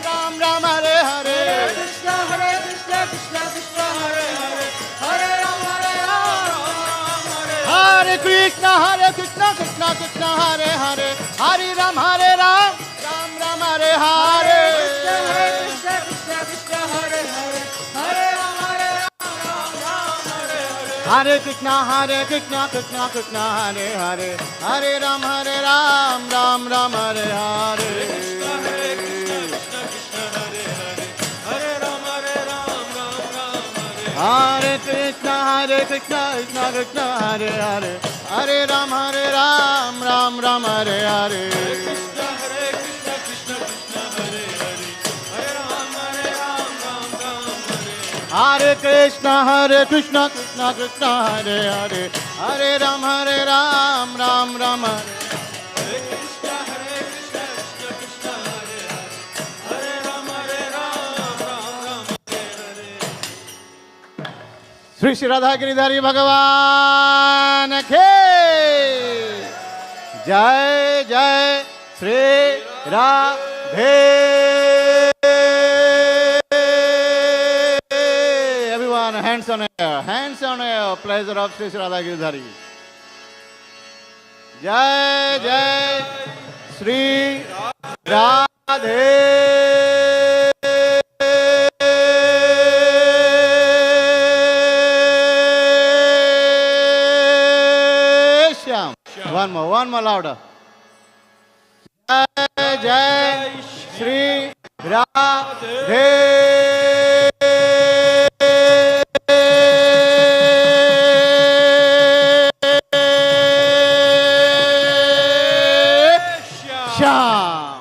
Ram Ram, Hare Hare. Hare Krishna, Krishna, Hare Hare, Hare Rama, Ram Ram, Hare Hare. Hare Krishna, Krishna, Hare Hare, Hare Rama, Ram Ram, Hare Hare. Hare Krishna, Krishna, Hare Hare, Hare Rama, Ram Ram, Hare Hare. Hare Krishna, Krishna, Hare Hare, Hare Rama, Ram Ram, Hare Hare. Hare Krishna, Krishna Krishna, Hare Hare, Hare Ram, Ram Ram, Hare Hare. Hare Krishna, Krishna Krishna, Hare Hare, Hare Ram, Ram Ram, Hare. Shri Shri Radha Giridhari भगवान के जय जय Shri Radhe. Everyone, hands on air, pleasure of Sri Radha Giridhari. जय जय Shri Radhe. One more louder. Jai Jai Shri Radhe. Shyam.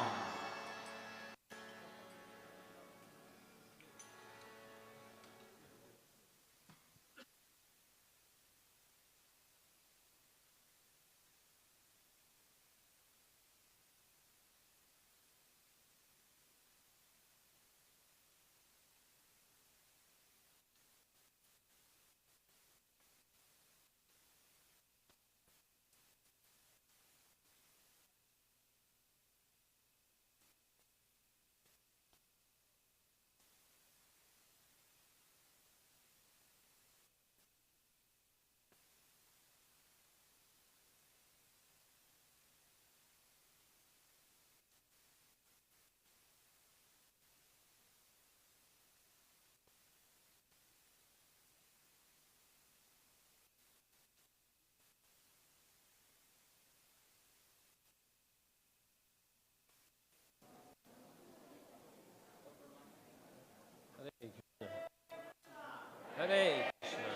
Hare Krishna.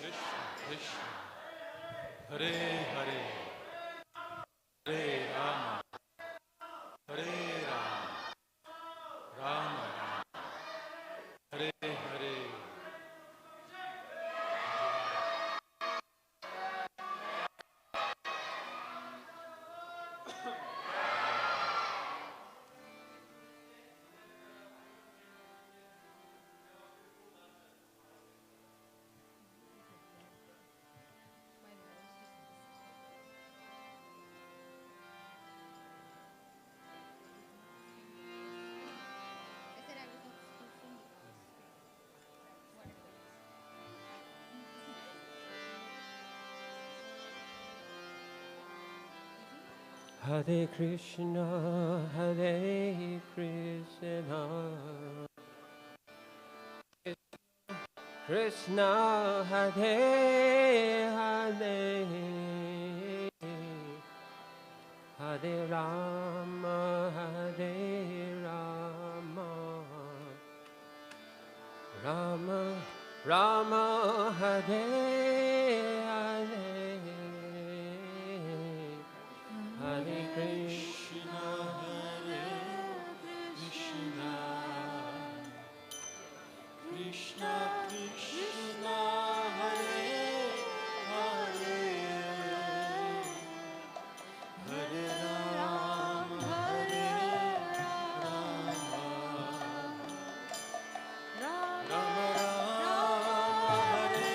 Krishna Krishna. Hare Hare. Hare Rama. Hare Rama. Rama Rama. Hare Hare. Hare Krishna, Hare Krishna, Krishna Hare Hare, Hare Rama, Hare Rama, Rama Rama, Hare Hare. Hare Krishna, Hare Krishna, Krishna Krishna, Hare Hare, Hare Rama, Hare Rama, Rama Rama, Hare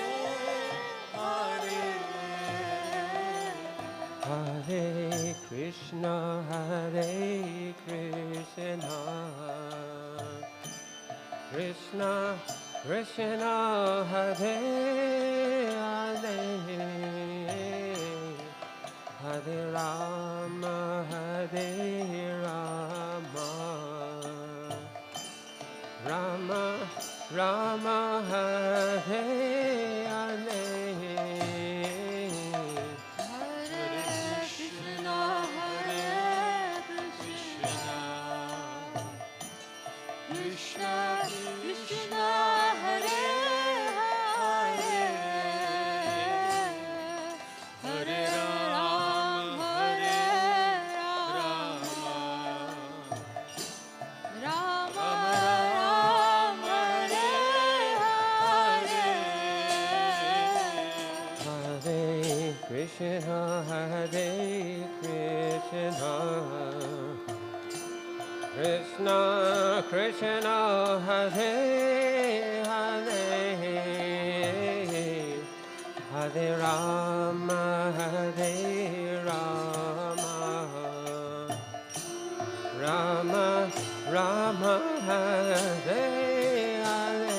Hare. Hare Krishna, Hare Krishna, Krishna Krishna, Hare Hare, Hare Rama, Hare Rama, Rama Rama, Hare Hare. Krishna Hare Krishna, Hare Krishna, Krishna Krishna, Hare Hare, Hare Rama, Hare Rama, Rama Rama, Hare Hare,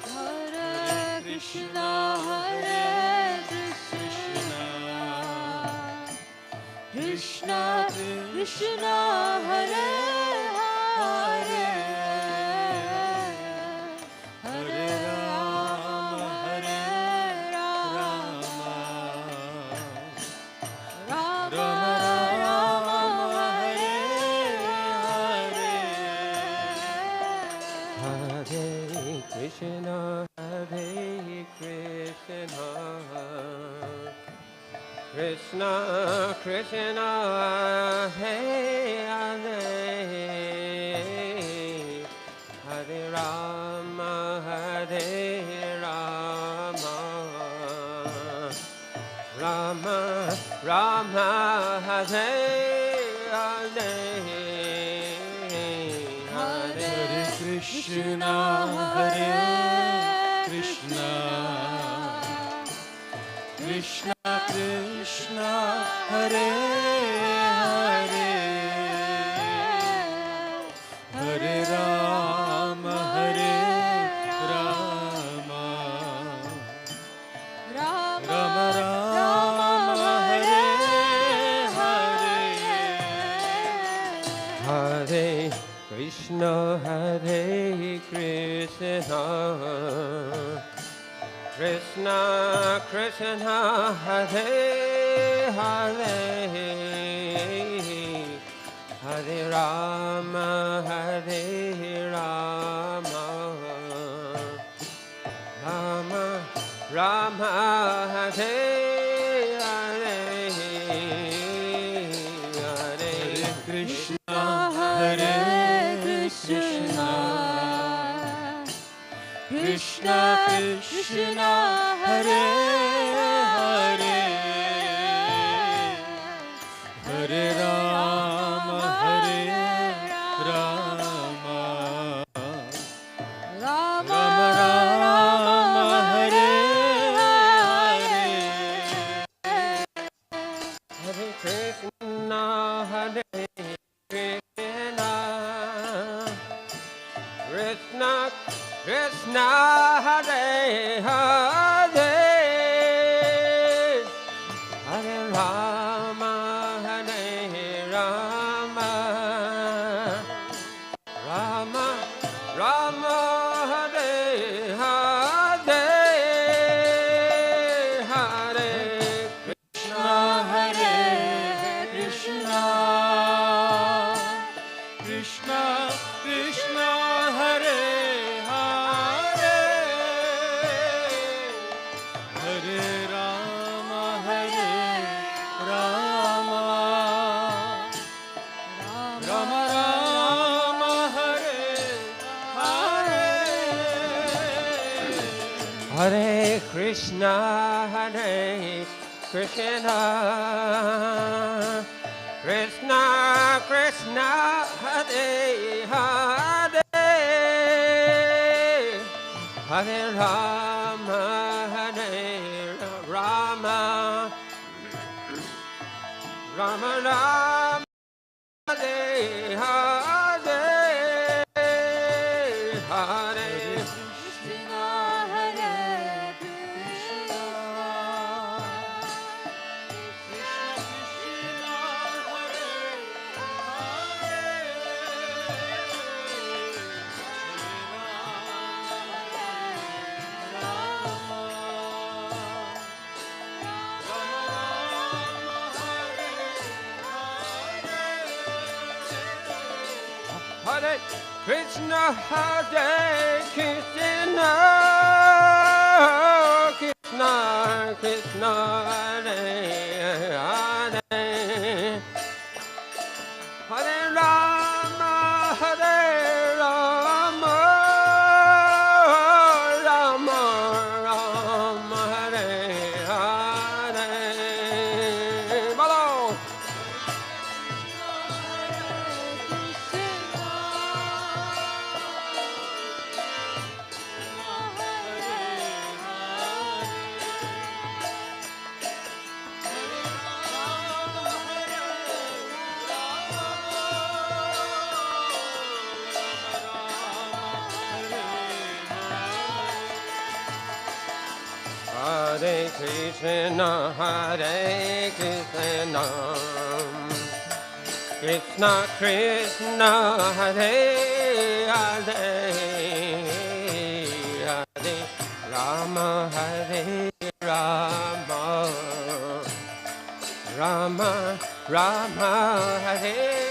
Hare Krishna, Hare Krishna, Krishna Krishna, Hare Hare, Hare Rama, Hare Rama, Rama Rama, Hare Hare. Hare Krishna, Hare Krishna, Krishna Krishna, Hare Hare, Hare Rama, Hare Rama, Rama Rama, Hare Hare, Hare Krishna, Hare Krishna, Krishna Krishna, Hare Hare, Hare Rama, Hare Rama, Rama Rama, Hare Hare. Hare Krishna, Hare Krishna, Krishna Krishna, Hare Hare, Hare Rama, Hare Rama, Rama Rama, Hare Hare, Hare Krishna, Hare Krishna, Krishna Krishna, Hare Hare, Hare Rama, Hare Rama, Rama Rama, Hare Hare. Hare Krishna, Hare Krishna, Krishna Krishna, Hare Hare, Hare Rama, Hare Rama, Rama Rama, Hare Hare, Hare Krishna, Hare Krishna, Krishna Krishna, Hare Hare, Hare Rama, Hare Rama, Rama Rama, Hare Hare. Hare Krishna, Hare Krishna, Krishna Krishna, Hare Hare, Hare Rama, Hare Rama, Rama Rama, Hare Hare, Hare Krishna, Hare Krishna, Hare Krishna, Hare Krishna, Krishna Krishna, Hare Hare, Hare Rama, Hare Rama, Rama Rama, Hare Krishna, Krishna Krishna, Hare Hare, Hare Rama, Hare Rama, Rama Rama, Hare